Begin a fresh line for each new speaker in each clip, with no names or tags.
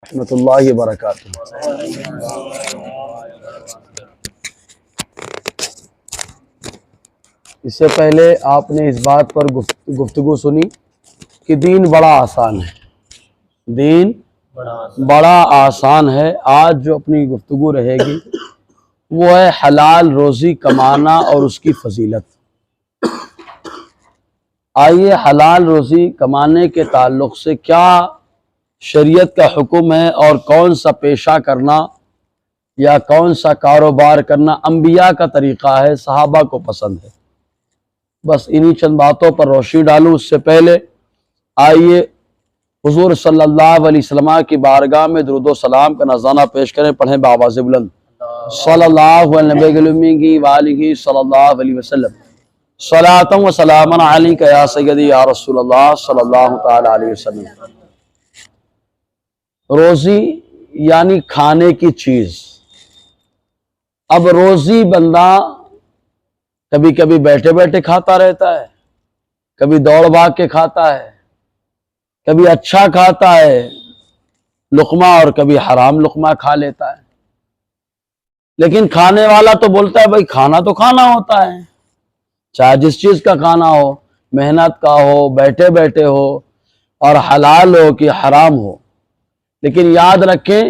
رحمۃ اللہ وبرکاتہ۔ اس سے پہلے آپ نے اس بات پر گفتگو سنی کہ دین بڑا آسان ہے، دین بڑا آسان ہے۔ آج جو اپنی گفتگو رہے گی وہ ہے حلال روزی کمانا اور اس کی فضیلت۔ آئیے حلال روزی کمانے کے تعلق سے کیا شریعت کا حکم ہے اور کون سا پیشہ کرنا یا کون سا کاروبار کرنا انبیاء کا طریقہ ہے، صحابہ کو پسند ہے۔ بس انہی چند باتوں پر روشنی ڈالوں۔ اس سے پہلے آئیے حضور صلی اللہ علیہ وسلم کی بارگاہ میں درود و سلام کا نذرانہ پیش کریں، پڑھیں بآواز بلند صلی اللہ علیہ وآلہ صلی اللہ علیہ وسلم صلاۃ و سلام علیک یا سیدی یا رسول اللہ صلی اللہ تعالی علیہ وسلم۔ روزی یعنی کھانے کی چیز۔ اب روزی بندہ کبھی کبھی بیٹھے بیٹھے کھاتا رہتا ہے، کبھی دوڑ بھاگ کے کھاتا ہے، کبھی اچھا کھاتا ہے لقمہ اور کبھی حرام لقمہ کھا لیتا ہے۔ لیکن کھانے والا تو بولتا ہے بھائی کھانا تو کھانا ہوتا ہے، چاہے جس چیز کا کھانا ہو، محنت کا ہو، بیٹھے بیٹھے ہو، اور حلال ہو کہ حرام ہو۔ لیکن یاد رکھیں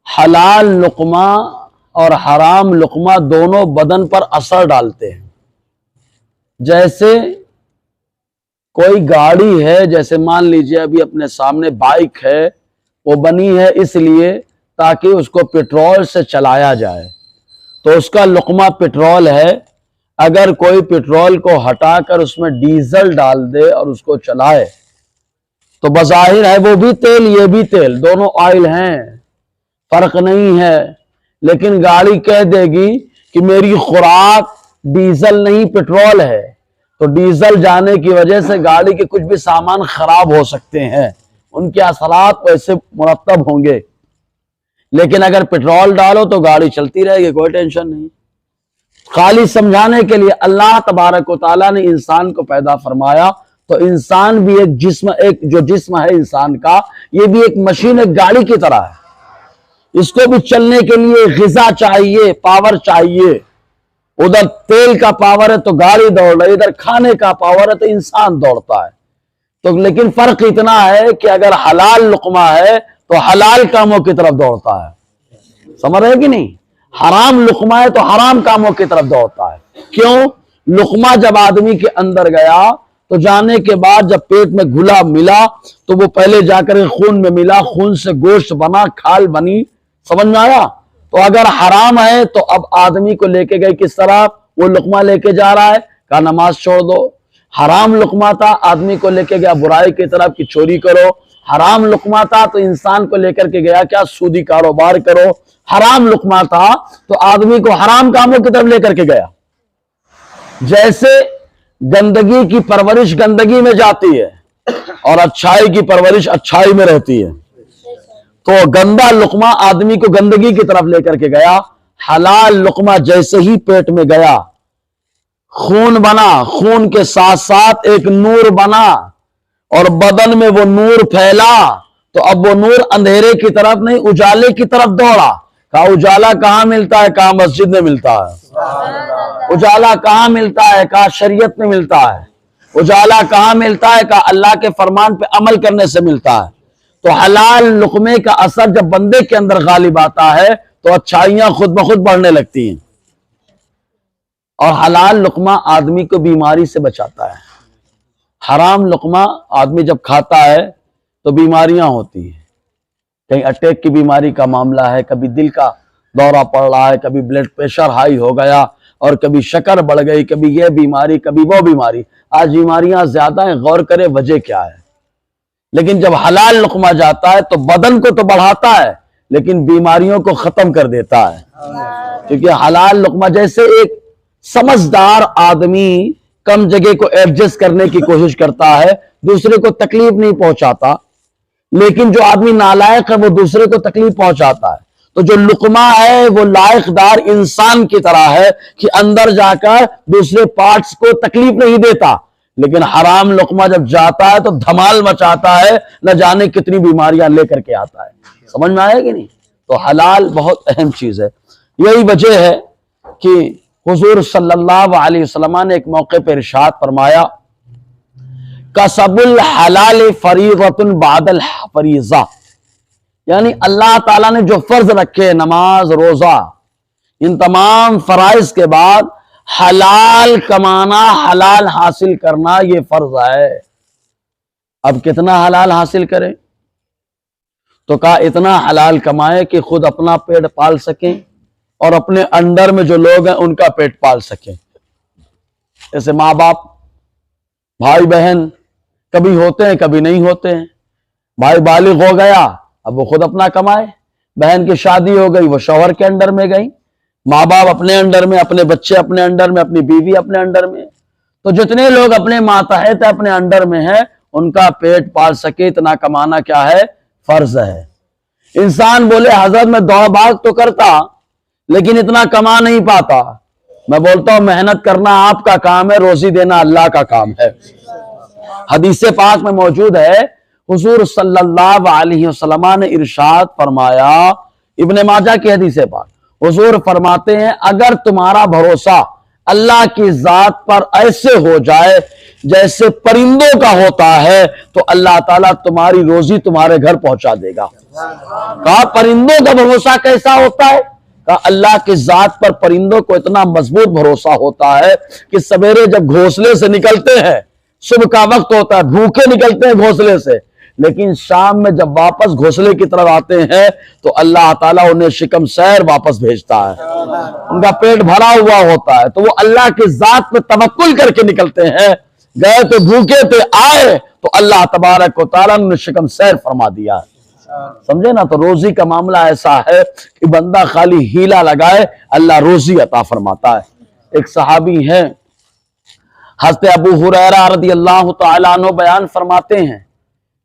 حلال لقمہ اور حرام لقمہ دونوں بدن پر اثر ڈالتے ہیں۔ جیسے کوئی گاڑی ہے، جیسے مان لیجئے ابھی اپنے سامنے بائک ہے، وہ بنی ہے اس لیے تاکہ اس کو پیٹرول سے چلایا جائے، تو اس کا لقمہ پیٹرول ہے۔ اگر کوئی پیٹرول کو ہٹا کر اس میں ڈیزل ڈال دے اور اس کو چلائے تو بظاہر ہے وہ بھی تیل یہ بھی تیل، دونوں آئل ہیں، فرق نہیں ہے۔ لیکن گاڑی کہہ دے گی کہ میری خوراک ڈیزل نہیں پیٹرول ہے، تو ڈیزل جانے کی وجہ سے گاڑی کے کچھ بھی سامان خراب ہو سکتے ہیں، ان کے اثرات ویسے مرتب ہوں گے۔ لیکن اگر پیٹرول ڈالو تو گاڑی چلتی رہے گی، کوئی ٹینشن نہیں۔ خالی سمجھانے کے لیے اللہ تبارک و تعالیٰ نے انسان کو پیدا فرمایا، تو انسان بھی ایک جو جسم ہے انسان کا، یہ بھی ایک مشین، ایک گاڑی کی طرح ہے۔ اس کو بھی چلنے کے لیے غذا چاہیے، پاور چاہیے۔ ادھر تیل کا پاور ہے تو گاڑی دوڑ رہی، ادھر کھانے کا پاور ہے تو انسان دوڑتا ہے۔ تو لیکن فرق اتنا ہے کہ اگر حلال لقمہ ہے تو حلال کاموں کی طرف دوڑتا ہے، سمجھ رہے کہ نہیں؟ حرام لقمہ ہے تو حرام کاموں کی طرف دوڑتا ہے۔ کیوں؟ لقمہ جب آدمی کے اندر گیا تو جانے کے بعد جب پیٹ میں گھلا ملا تو وہ پہلے جا کر خون میں ملا، خون سے گوشت بنا، کھال بنی، سمجھ میں آیا؟ تو اگر حرام ہے تو اب آدمی کو لے کے گئے کس طرح؟ وہ لقمہ لے کے جا رہا ہے، کہا نماز چھوڑ دو۔ حرام لقمہ تھا، آدمی کو لے کے گیا برائی کی طرف کہ چوری کرو۔ حرام لقمہ تھا تو انسان کو لے کر کے گیا کیا؟ سودی کاروبار کرو۔ حرام لقمہ تھا تو آدمی کو حرام کاموں کی طرف لے کر کے گیا۔ جیسے گندگی کی پرورش گندگی میں جاتی ہے اور اچھائی کی پرورش اچھائی میں رہتی ہے، تو گندا لقمہ آدمی کو گندگی کی طرف لے کر کے گیا۔ حلال لقمہ جیسے ہی پیٹ میں گیا، خون بنا، خون کے ساتھ ساتھ ایک نور بنا اور بدن میں وہ نور پھیلا، تو اب وہ نور اندھیرے کی طرف نہیں اجالے کی طرف دوڑا۔ کہا اجالا کہاں ملتا ہے؟ کہاں مسجد میں ملتا ہے۔ اجالا کہاں ملتا ہے؟ کہاں شریعت میں ملتا ہے۔ اجالا کہاں ملتا ہے؟ کہاں اللہ کے فرمان پہ عمل کرنے سے ملتا ہے۔ تو حلال لقمے کا اثر جب بندے کے اندر غالب آتا ہے تو اچھائیاں خود بخود بڑھنے لگتی ہیں۔ اور حلال لقمہ آدمی کو بیماری سے بچاتا ہے۔ حرام لقمہ آدمی جب کھاتا ہے تو بیماریاں ہوتی ہیں، کہیں اٹیک کی بیماری کا معاملہ ہے، کبھی دل کا دورہ پڑ رہا ہے، کبھی بلڈ پریشر ہائی ہو گیا، اور کبھی شکر بڑھ گئی، کبھی یہ بیماری، کبھی وہ بیماری۔ آج بیماریاں زیادہ ہیں، غور کرے وجہ کیا ہے۔ لیکن جب حلال لقمہ جاتا ہے تو بدن کو تو بڑھاتا ہے لیکن بیماریوں کو ختم کر دیتا ہے۔ کیونکہ حلال لقمہ جیسے ایک سمجھدار آدمی کم جگہ کو ایڈجسٹ کرنے کی کوشش کرتا ہے، دوسرے کو تکلیف نہیں پہنچاتا، لیکن جو آدمی نالائق ہے وہ دوسرے کو تکلیف پہنچاتا ہے۔ تو جو لقمہ ہے وہ لائق دار انسان کی طرح ہے کہ اندر جا کر دوسرے پارٹس کو تکلیف نہیں دیتا، لیکن حرام لقمہ جب جاتا ہے تو دھمال مچاتا ہے، نہ جانے کتنی بیماریاں لے کر کے آتا ہے۔ سمجھ میں آئے گی نہیں؟ تو حلال بہت اہم چیز ہے۔ یہی وجہ ہے کہ حضور صلی اللہ علیہ وسلم نے ایک موقع پر ارشاد فرمایا، کسب الحلال فریضۃ بعد الفریضہ، یعنی اللہ تعالیٰ نے جو فرض رکھے، نماز، روزہ، ان تمام فرائض کے بعد حلال کمانا، حلال حاصل کرنا یہ فرض ہے۔ اب کتنا حلال حاصل کریں؟ تو کہا اتنا حلال کمائیں کہ خود اپنا پیٹ پال سکیں اور اپنے انڈر میں جو لوگ ہیں ان کا پیٹ پال سکیں۔ جیسے ماں باپ، بھائی بہن کبھی ہوتے ہیں کبھی نہیں ہوتے ہیں۔ بھائی بالغ ہو گیا، اب وہ خود اپنا کمائے، بہن کی شادی ہو گئی، وہ شوہر کے انڈر میں گئی، ماں باپ اپنے انڈر میں، اپنے بچے اپنے انڈر میں، اپنی بیوی اپنے انڈر میں۔ تو جتنے لوگ اپنے ماتحت اپنے انڈر میں ہیں ان کا پیٹ پال سکے اتنا کمانا کیا ہے؟ فرض ہے۔ انسان بولے حضرت میں دوڑ بھاگ تو کرتا لیکن اتنا کما نہیں پاتا۔ میں بولتا ہوں محنت کرنا آپ کا کام ہے، روزی دینا اللہ کا کام ہے۔ حدیث پاک میں موجود ہے، حضور صلی اللہ علیہ وسلم نے ارشاد فرمایا، ابن ماجہ کی حدیث پاک، حضور فرماتے ہیں اگر تمہارا بھروسہ اللہ کی ذات پر ایسے ہو جائے جیسے پرندوں کا ہوتا ہے تو اللہ تعالیٰ تمہاری روزی تمہارے گھر پہنچا دے گا۔ کہا پرندوں کا بھروسہ کیسا ہوتا ہے؟ کہا اللہ کی ذات پر پرندوں کو اتنا مضبوط بھروسہ ہوتا ہے کہ سویرے جب گھونسلے سے نکلتے ہیں، صبح کا وقت ہوتا ہے، بھوکے نکلتے ہیں گھونسلے سے، لیکن شام میں جب واپس گھونسلے کی طرف آتے ہیں تو اللہ تعالیٰ انہیں شکم سیر واپس بھیجتا ہے، ان کا پیٹ بھرا ہوا ہوتا ہے۔ تو وہ اللہ کی ذات پہ توکل کر کے نکلتے ہیں، گئے تو بھوکے تھے، آئے تو اللہ تبارک و تعالیٰ نے شکم سیر فرما دیا ہے۔ سمجھے نا؟ تو روزی کا معاملہ ایسا ہے کہ بندہ خالی ہیلا لگائے اللہ روزی عطا فرماتا ہے۔ ایک صحابی ہیں حضرت ابو ہریرہ رضی اللہ تعالیٰ عنہ بیان فرماتے ہیں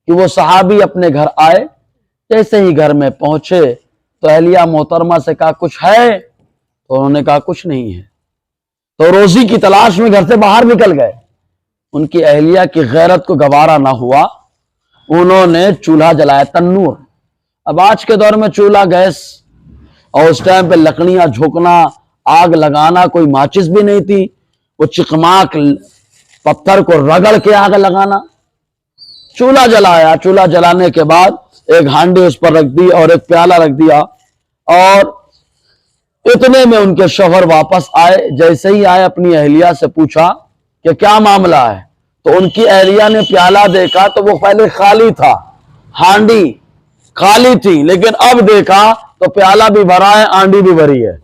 کہ وہ صحابی اپنے گھر آئے، جیسے ہی گھر میں پہنچے تو اہلیہ محترمہ سے کہا کچھ ہے؟ تو انہوں نے کہا کچھ نہیں ہے۔ تو روزی کی تلاش میں گھر سے باہر نکل گئے۔ ان کی اہلیہ کی غیرت کو گوارا نہ ہوا، انہوں نے چولہا جلایا، تنور۔ اب آج کے دور میں چولہا گیس، اور اس ٹائم پہ لکڑیاں جھونکنا، آگ لگانا، کوئی ماچس بھی نہیں تھی، وہ چکماک پتھر کو رگڑ کے آگ لگانا۔ چولہا جلایا، چولہا جلانے کے بعد ایک ہانڈی اس پر رکھ دی اور ایک پیالہ رکھ دیا، اور اتنے میں ان کے شوہر واپس آئے۔ جیسے ہی آئے اپنی اہلیہ سے پوچھا کہ کیا معاملہ ہے، تو ان کی اہلیہ نے پیالہ دیکھا تو وہ پہلے خالی تھا، ہانڈی خالی تھی، لیکن اب دیکھا تو پیالہ بھی بھرا ہے، ہانڈی بھی بھری ہے،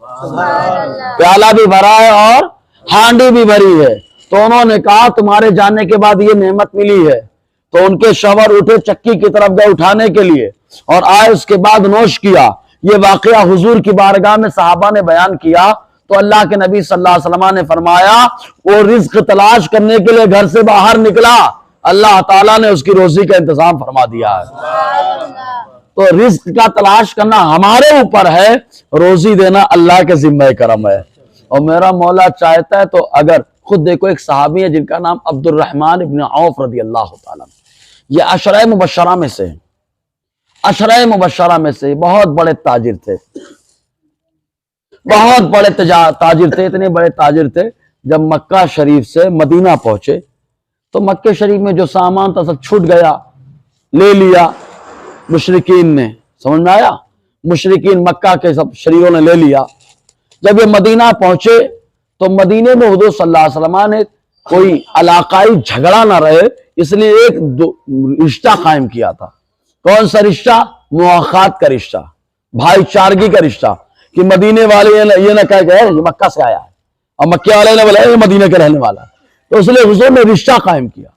پیالہ بھی بھرا ہے اور ہانڈی بھی بھری ہے۔ تو انہوں نے کہا تمہارے جانے کے بعد یہ نعمت ملی ہے۔ تو ان کے شوہر اٹھے، چکی کی طرف گئے اٹھانے کے لیے، اور آئے، اس کے بعد نوش کیا۔ یہ واقعہ حضور کی بارگاہ میں صحابہ نے بیان کیا تو اللہ کے نبی صلی اللہ علیہ وسلم نے فرمایا وہ رزق تلاش کرنے کے لیے گھر سے باہر نکلا، اللہ تعالیٰ نے اس کی روزی کا انتظام فرما دیا ہے۔ تو رزق کا تلاش کرنا ہمارے اوپر ہے، روزی دینا اللہ کے ذمہ کرم ہے۔ اور میرا مولا چاہتا ہے تو اگر خود دیکھو، ایک صحابی ہے جن کا نام عبد الرحمن ابن عوف رضی اللہ تعالیٰ، یہ عشرہ مبشرہ میں سے، عشرہ مبشرہ میں سے بہت بڑے تاجر تھے، بہت بڑے تاجر تھے، اتنے بڑے تاجر تھے جب مکہ شریف سے مدینہ پہنچے تو مکہ شریف میں جو سامان تھا سب چھوٹ گیا، لے لیا مشرکین نے۔ سمجھ میں آیا؟ مشرکین مکہ کے سب شریعوں نے لے لیا۔ جب یہ مدینہ پہنچے تو مدینے میں حضور صلی اللہ علیہ وسلم نے کوئی علاقائی جھگڑا نہ رہے اس لیے ایک رشتہ قائم کیا تھا۔ کون سا رشتہ؟ مواخات کا رشتہ، بھائی چارگی کا رشتہ، کہ مدینے والے یہ نہ کہہ گئے یہ مکہ سے آیا ہے، اور مکہ والے نے بولا یہ مدینے کا رہنے والا ہے، تو اس لیے حضور نے رشتہ قائم کیا۔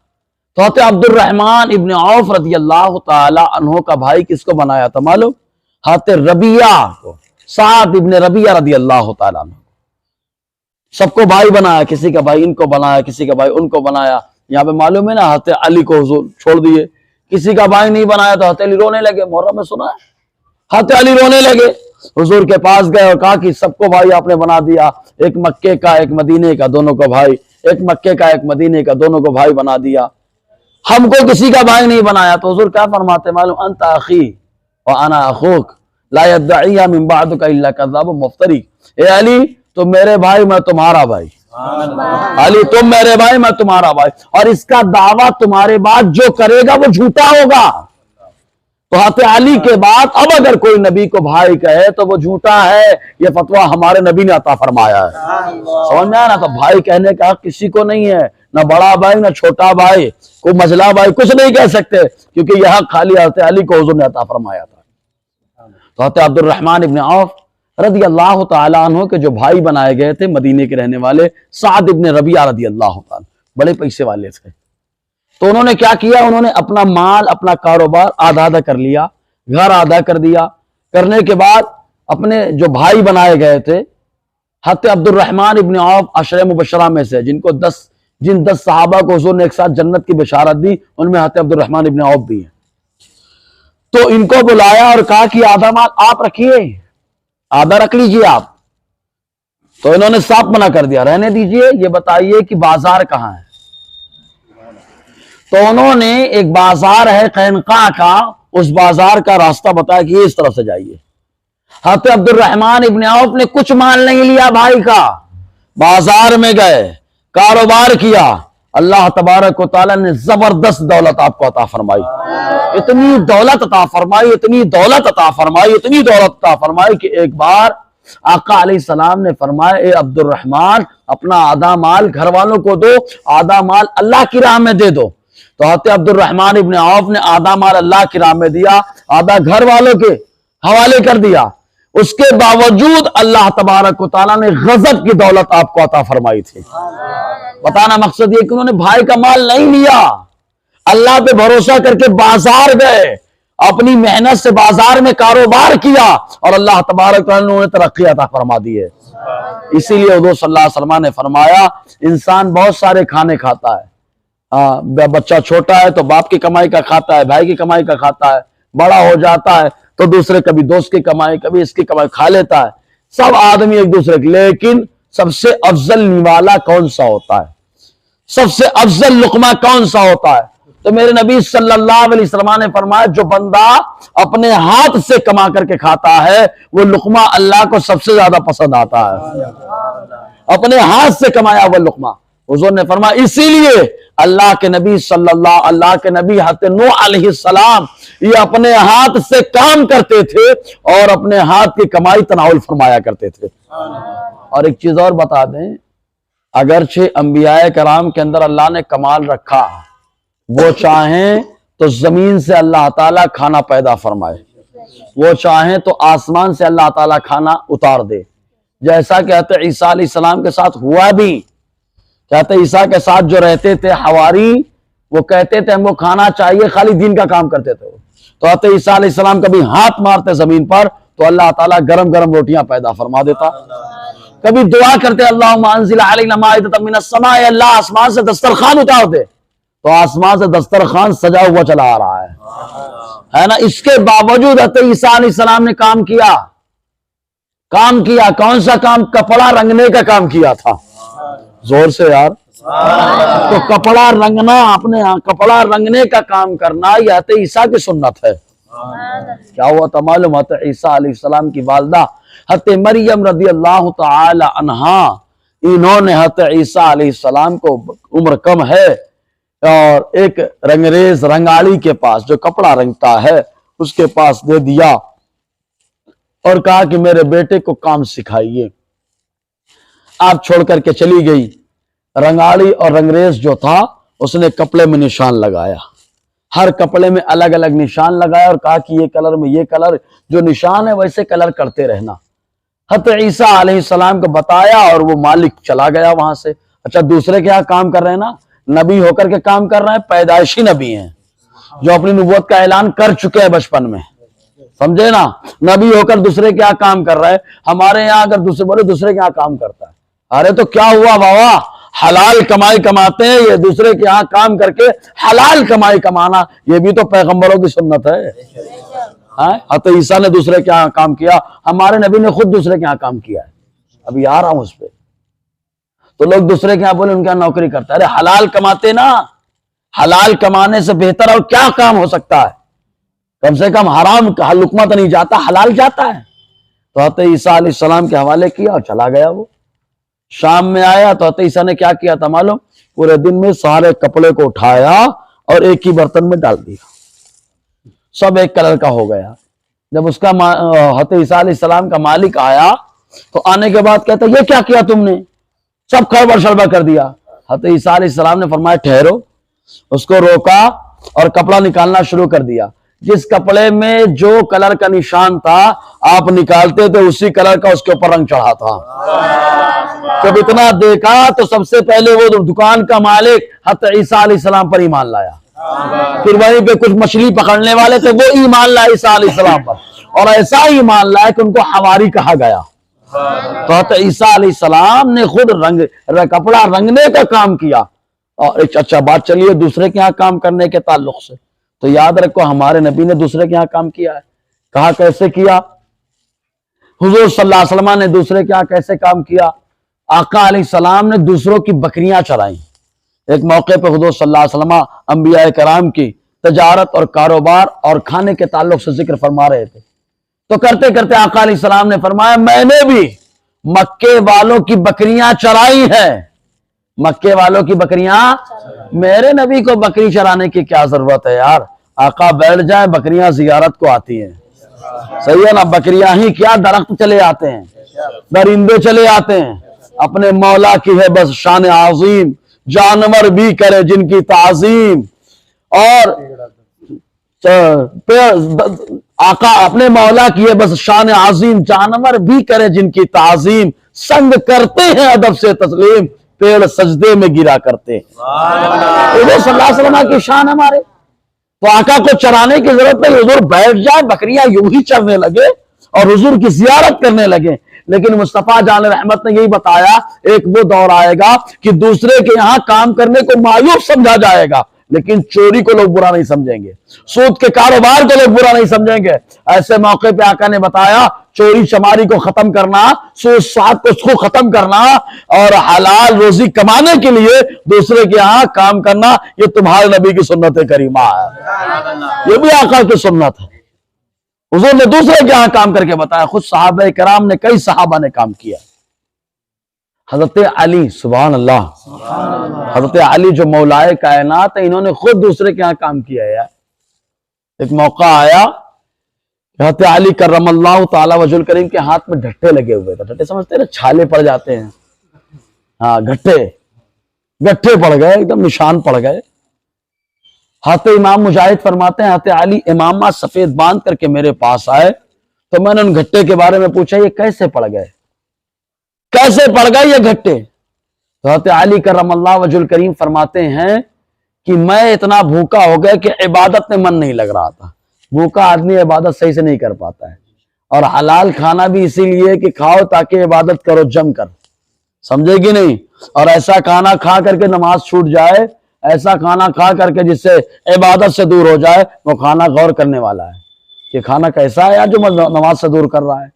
تو حضرت عبد الرحمن ابن عوف رضی اللہ تعالی عنہ کا بھائی کس کو بنایا تھا معلوم؟ حضرت ربیعہ کو، سعد ابن ربیعہ رضی اللہ تعالی عنہ، سب کو بھائی بنایا، کسی کا بھائی ان کو بنایا، کسی کا بھائی ان کو بنایا۔ یہاں پہ معلوم ہے نا حضرت علی کو حضور چھوڑ دیے، کسی کا بھائی نہیں بنایا تو حضرت علی رونے لگے، محرم میں سنا ہے، حضرت علی رونے لگے، حضور کے پاس گئے اور کہا کہ سب کو بھائی آپ نے بنا دیا، ایک مکے کا ایک مدینے کا، دونوں کا بھائی، ایک مکے کا ایک مدینے کا، دونوں کو بھائی بنا دیا، ہم کو کسی کا بھائی نہیں بنایا۔ تو حضور کیا فرماتے معلوم؟ انت اخی وانا اخوک لا يدعی من بعدک الا کذاب مفتری، اے علی تم میرے بھائی میں تمہارا بھائی، علی تم میرے بھائی میں تمہارا بھائی، اور اس کا دعویٰ تمہارے بعد جو کرے گا وہ جھوٹا ہوگا۔ تو حضرت علی کے بعد اب اگر کوئی نبی کو بھائی کہے تو وہ جھوٹا ہے، یہ فتویٰ ہمارے نبی نے عطا فرمایا ہے۔ سمجھ میں آیا نا؟ تو بھائی کہنے کا حق کسی کو نہیں ہے، نہ بڑا بھائی نہ چھوٹا بھائی، کوئی مجلا بھائی، کچھ نہیں کہہ سکتے، کیونکہ یہ حق خالی حضرت علی کو حضور نے عطا فرمایا تھا۔ تو حضرت عبد الرحمن ابن عوف رضی اللہ تعالیٰ عنہ کے جو بھائی بنائے گئے تھے مدینے کے رہنے والے، سعد ابن ربیعہ رضی اللہ تعالیٰ، بڑے پیسے والے تھے۔ تو انہوں نے کیا کیا؟ انہوں نے اپنا مال، اپنا کاروبار آدھا آدھا کر لیا، گھر آدھا کر دیا۔ کرنے کے بعد اپنے جو بھائی بنائے گئے تھے، حضرت عبد الرحمن ابن عوف عشرہ مبشرہ میں سے، جن 10 صحابہ کو حضور نے ایک ساتھ جنت کی بشارت دی، ان میں حضرت عبد الرحمن ابن عوف بھی ہیں۔ تو ان کو بلایا اور کہا کہ آدھا مال آپ رکھیے، آدھا رکھ لیجئے آپ۔ تو انہوں نے صاف منع کر دیا، رہنے دیجئے، یہ بتائیے کہ بازار کہاں ہے؟ تو انہوں نے ایک بازار ہے قینقاع کا، اس بازار کا راستہ بتایا کہ یہ اس طرف سے جائیے۔ حضرت عبد الرحمن ابن عوف نے کچھ مال نہیں لیا بھائی کا، بازار میں گئے، کاروبار کیا، اللہ تبارک و تعالیٰ نے زبردست دولت آپ کو عطا فرمائی، اتنی دولت عطا فرمائی، اتنی دولت عطا فرمائی، اتنی دولت عطا فرمائی کہ ایک بار آقا علیہ السلام نے فرمایا اے عبد الرحمن اپنا آدھا مال گھر والوں کو دو، آدھا مال اللہ کی راہ میں دے دو۔ تو حضرت عبد الرحمن ابن عوف نے آدھا مال اللہ کی راہ میں دیا، آدھا گھر والوں کے حوالے کر دیا۔ اس کے باوجود اللہ تبارک و تعالیٰ نے غضب کی دولت آپ کو عطا فرمائی تھی۔ بتانا مقصد یہ کہ انہوں نے بھائی کا مال نہیں لیا، اللہ پہ بھروسہ کر کے بازار گئے، اپنی محنت سے بازار میں کاروبار کیا، اور اللہ تبارک و تعالیٰ نے ترقی عطا فرما دی ہے۔ اسی لیے حضور صلی اللہ علیہ وسلم نے فرمایا انسان بہت سارے کھانے کھاتا ہے، بچہ چھوٹا ہے تو باپ کی کمائی کا کھاتا ہے، بھائی کی کمائی کا کھاتا ہے، بڑا ہو جاتا ہے تو دوسرے کبھی دوست کی کمائی، کبھی اس کی کمائی کھا لیتا ہے، سب آدمی ایک دوسرے کی، لیکن سب سے افضل نوالا کون سا ہوتا ہے؟ سب سے افضل لقمہ کون سا ہوتا ہے؟ تو میرے نبی صلی اللہ علیہ وسلم نے فرمایا جو بندہ اپنے ہاتھ سے کما کر کے کھاتا ہے وہ لقمہ اللہ کو سب سے زیادہ پسند آتا ہے، اپنے ہاتھ سے کمایا وہ لقمہ۔ حضور نے فرمایا اسی لیے اللہ کے نبی حضرت نوح علیہ السلام یہ اپنے ہاتھ سے کام کرتے تھے اور اپنے ہاتھ کی کمائی تناول فرمایا کرتے تھے۔ اور ایک چیز اور بتا دیں، اگرچہ انبیاء کرام کے اندر اللہ نے کمال رکھا، وہ چاہیں تو زمین سے اللہ تعالیٰ کھانا پیدا فرمائے، وہ چاہیں تو آسمان سے اللہ تعالیٰ کھانا اتار دے، جیسا کہ حضرت عیسیٰ علیہ السلام کے ساتھ ہوا بھی۔ کہتے عیسیٰ کے ساتھ جو رہتے تھے حواری، وہ کہتے تھے ہم کو کھانا چاہیے، خالی دین کا کام کرتے تھے۔ تو حضرت عیسیٰ علیہ السلام کبھی ہاتھ مارتے زمین پر تو اللہ تعالیٰ گرم گرم روٹیاں پیدا فرما دیتا، کبھی دعا کرتے اللہم انزل علینا مائدۃ من السماء، اللہ آسمان سے دسترخوان اتار دے، تو آسمان سے دسترخوان سجا ہوا چلا آ رہا ہے نا۔ اس کے باوجود حضرت عیسیٰ علیہ السلام نے کام کیا، کون سا کام؟ کپڑا رنگنے کا کام کیا تھا، زور سے یار۔ تو کپڑا رنگنا، اپنے کپڑا رنگنے کا کام کرنا یہ حضرت عیسیٰ کی سنت ہے۔ کیا ہوا تھا معلوم؟ حضرت عیسیٰ علیہ السلام کی والدہ حضرت مریم رضی اللہ تعالی عنہا، انہوں نے حضرت عیسیٰ علیہ السلام کو، عمر کم ہے، اور ایک رنگریز رنگالی کے پاس جو کپڑا رنگتا ہے اس کے پاس دے دیا اور کہا کہ میرے بیٹے کو کام سکھائیے۔ آپ چھوڑ کر کے چلی گئی۔ رنگالی اور رنگریز جو تھا اس نے کپڑے میں نشان لگایا، ہر کپڑے میں الگ الگ نشان لگایا اور کہا کہ یہ کلر میں یہ کلر، جو نشان ہے ویسے کلر کرتے رہنا۔ حضرت عیسیٰ علیہ السلام کو بتایا اور وہ مالک چلا گیا وہاں سے۔ اچھا دوسرے کے یہاں کام کر رہے ہیں نا، نبی ہو کر کے کام کر رہے ہیں، پیدائشی نبی ہیں جو اپنی نبوت کا اعلان کر چکے ہیں بچپن میں، سمجھے نا، نبی ہو کر دوسرے کے یہاں کام کر رہے ہیں۔ ہمارے یہاں اگر دوسرے بولے دوسرے کے یہاں کام کرتا ہے، ارے تو کیا ہوا بابا، حلال کمائی کماتے ہیں، یہ دوسرے کے یہاں کام کر کے حلال کمائی کمانا یہ بھی تو پیغمبروں کی سنت ہے۔ حضرت عیسیٰ نے دوسرے کے یہاں کام کیا، ہمارے نبی نے خود دوسرے کے یہاں کام کیا ہے، ابھی آ رہا ہوں اس پہ۔ تو لوگ دوسرے کے یہاں بولے ان کے یہاں نوکری کرتا ہے. ارے حلال کماتے نا, حلال کمانے سے بہتر اور کیا کام ہو سکتا ہے؟ کم سے کم حرام لقمہ تو نہیں جاتا, حلال جاتا ہے. تو حضرت عیسیٰ علیہ السلام کے حوالے کیا اور چلا گیا. وہ شام میں آیا تو حضرت عیسیٰ نے کیا کیا تھا معلوم؟ پورے دن میں سارے کپڑے کو اٹھایا اور ایک ہی برتن میں ڈال دیا, سب ایک کلر کا ہو گیا. جب اس کا حضرت عیسیٰ علیہ السلام کا مالک آیا تو آنے کے بعد کہتا یہ کیا کیا تم نے؟ سب کھڑبڑ شڑبڑ کر دیا. حضرت عیسیٰ علیہ السلام نے فرمایا ٹھہرو. اس کو روکا اور کپڑا نکالنا شروع کر دیا. جس کپڑے میں جو کلر کا نشان تھا آپ نکالتے تو اسی کلر کا اس کے اوپر رنگ چڑھا تھا. جب اتنا دیکھا تو سب سے پہلے وہ دکان کا مالک حضرت عیسیٰ علیہ السلام پر ایمان لایا. پھر وہیں پہ کچھ مچھلی پکڑنے والے تھے وہ ایمان لائے عیسیٰ علیہ السلام پر, اور ایسا ایمان لائے کہ ان کو حواری کہا گیا. تو حضرت عیسیٰ علیہ السلام نے خود کپڑا رنگنے کا کام کیا. اور اچھا بات چلیے دوسرے کے یہاں کام کرنے کے تعلق سے, تو یاد رکھو ہمارے نبی نے دوسرے کے یہاں کام کیا ہے. کہا کیسے کیا؟ حضور صلی اللہ علیہ وسلم نے دوسرے کے یہاں کیسے کام کیا؟ آقا علیہ السلام نے دوسروں کی بکریاں چرائیں. ایک موقع پہ حضور صلی اللہ علیہ وسلم انبیاء کرام کی تجارت اور کاروبار اور کھانے کے تعلق سے ذکر فرما رہے تھے. تو کرتے کرتے آقا علیہ السلام نے فرمایا میں نے بھی مکے والوں کی بکریاں چرائی ہیں. مکے والوں کی بکریاں, میرے نبی کو بکری چرانے کی کیا ضرورت ہے یار؟ آقا بیٹھ جائیں, بکریاں زیارت کو آتی ہیں. صحیح ہے نا؟ بکریاں ہی کیا, درخت چلے آتے ہیں, درندے چلے آتے ہیں. اپنے مولا کی ہے بس شان عظیم, جانور بھی کرے جن کی تعظیم. اور آقا اپنے مولا کی ہے بس شان عظیم, جانور بھی کرے جن کی تعظیم. سنگ کرتے ہیں ادب سے تسلیم, پیڑ سجدے میں گرا کرتے ہیں. حضور صلی اللہ علیہ وسلم کی شان ہمارے. تو آقا کو چرانے کی ضرورت نہیں, حضور بیٹھ جائے, بکریاں یوں ہی چرنے لگے اور حضور کی زیارت کرنے لگے. لیکن مصطفیٰ جان رحمت نے یہی بتایا ایک وہ دور آئے گا کہ دوسرے کے یہاں کام کرنے کو معیوب سمجھا جائے گا, لیکن چوری کو لوگ برا نہیں سمجھیں گے, سود کے کاروبار کو لوگ برا نہیں سمجھیں گے. ایسے موقع پہ آقا نے بتایا چوری چماری کو ختم کرنا, سود ساد کو ختم کرنا اور حلال روزی کمانے کے لیے دوسرے کے یہاں کام کرنا, یہ تمہارے نبی کی سنت کریمہ ہے, یہ بھی آقا کی سنت ہے. حضور نے دوسرے کے یہاں کام کر کے بتایا. خود صحابہ کرام نے, کئی صحابہ نے کام کیا. حضرت علی, سبحان اللہ, حضرت علی جو مولائے کائنات ہیں, انہوں نے خود دوسرے کے یہاں کام کیا ہے. ایک موقع آیا حضرت علی کرم اللہ تعالی وجہ الکریم کے ہاتھ میں ڈھٹے لگے ہوئے تھے. ڈھٹے سمجھتے ہیں, چھالے پڑ جاتے ہیں, ہاں گٹھے پڑ گئے, ایک دم نشان پڑ گئے. حضرت امام مجاہد فرماتے ہیں حضرت علی امامہ سفید باندھ کر کے میرے پاس آئے تو میں نے ان گھٹے کے بارے میں پوچھا یہ کیسے پڑ گئے, کیسے پڑ گئے یہ گھٹے؟ تو حضرت علی کرم اللہ وجہ الکریم فرماتے ہیں کہ میں اتنا بھوکا ہو گیا کہ عبادت میں من نہیں لگ رہا تھا. بھوکا آدمی عبادت صحیح سے نہیں کر پاتا ہے, اور حلال کھانا بھی اسی لیے کہ کھاؤ تاکہ عبادت کرو جم کر, سمجھے گی نہیں؟ اور ایسا کھانا کھا کر کے نماز چھوٹ جائے, ایسا کھانا کھا کر کے جس سے عبادت سے دور ہو جائے, وہ کھانا غور کرنے والا ہے کہ کھانا کیسا ہے جو نماز سے دور کر رہا ہے.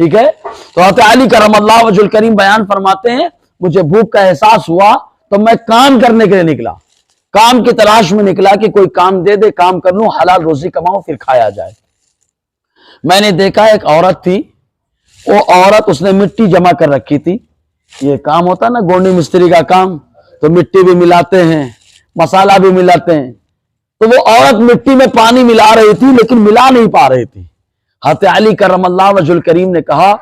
ٹھیک ہے, تو حضرت علی کرم اللہ وجہ الکریم بیان فرماتے ہیں مجھے بھوک کا احساس ہوا تو میں کام کرنے کے لیے نکلا, کام کی تلاش میں نکلا کہ کوئی کام دے دے, کام کر لوں, حلال روزی کماؤں پھر کھایا جائے. میں نے دیکھا ایک عورت تھی, وہ عورت اس نے مٹی جمع کر رکھی تھی. یہ کام ہوتا نا گونڈی مستری کا کام, تو مٹی بھی ملاتے ہیں, مسالہ بھی ملاتے ہیں. تو وہ عورت مٹی میں پانی ملا رہی تھی لیکن ملا نہیں پا رہی تھی. حضرت علی کرم اللہ وجہ الکریم نے کہا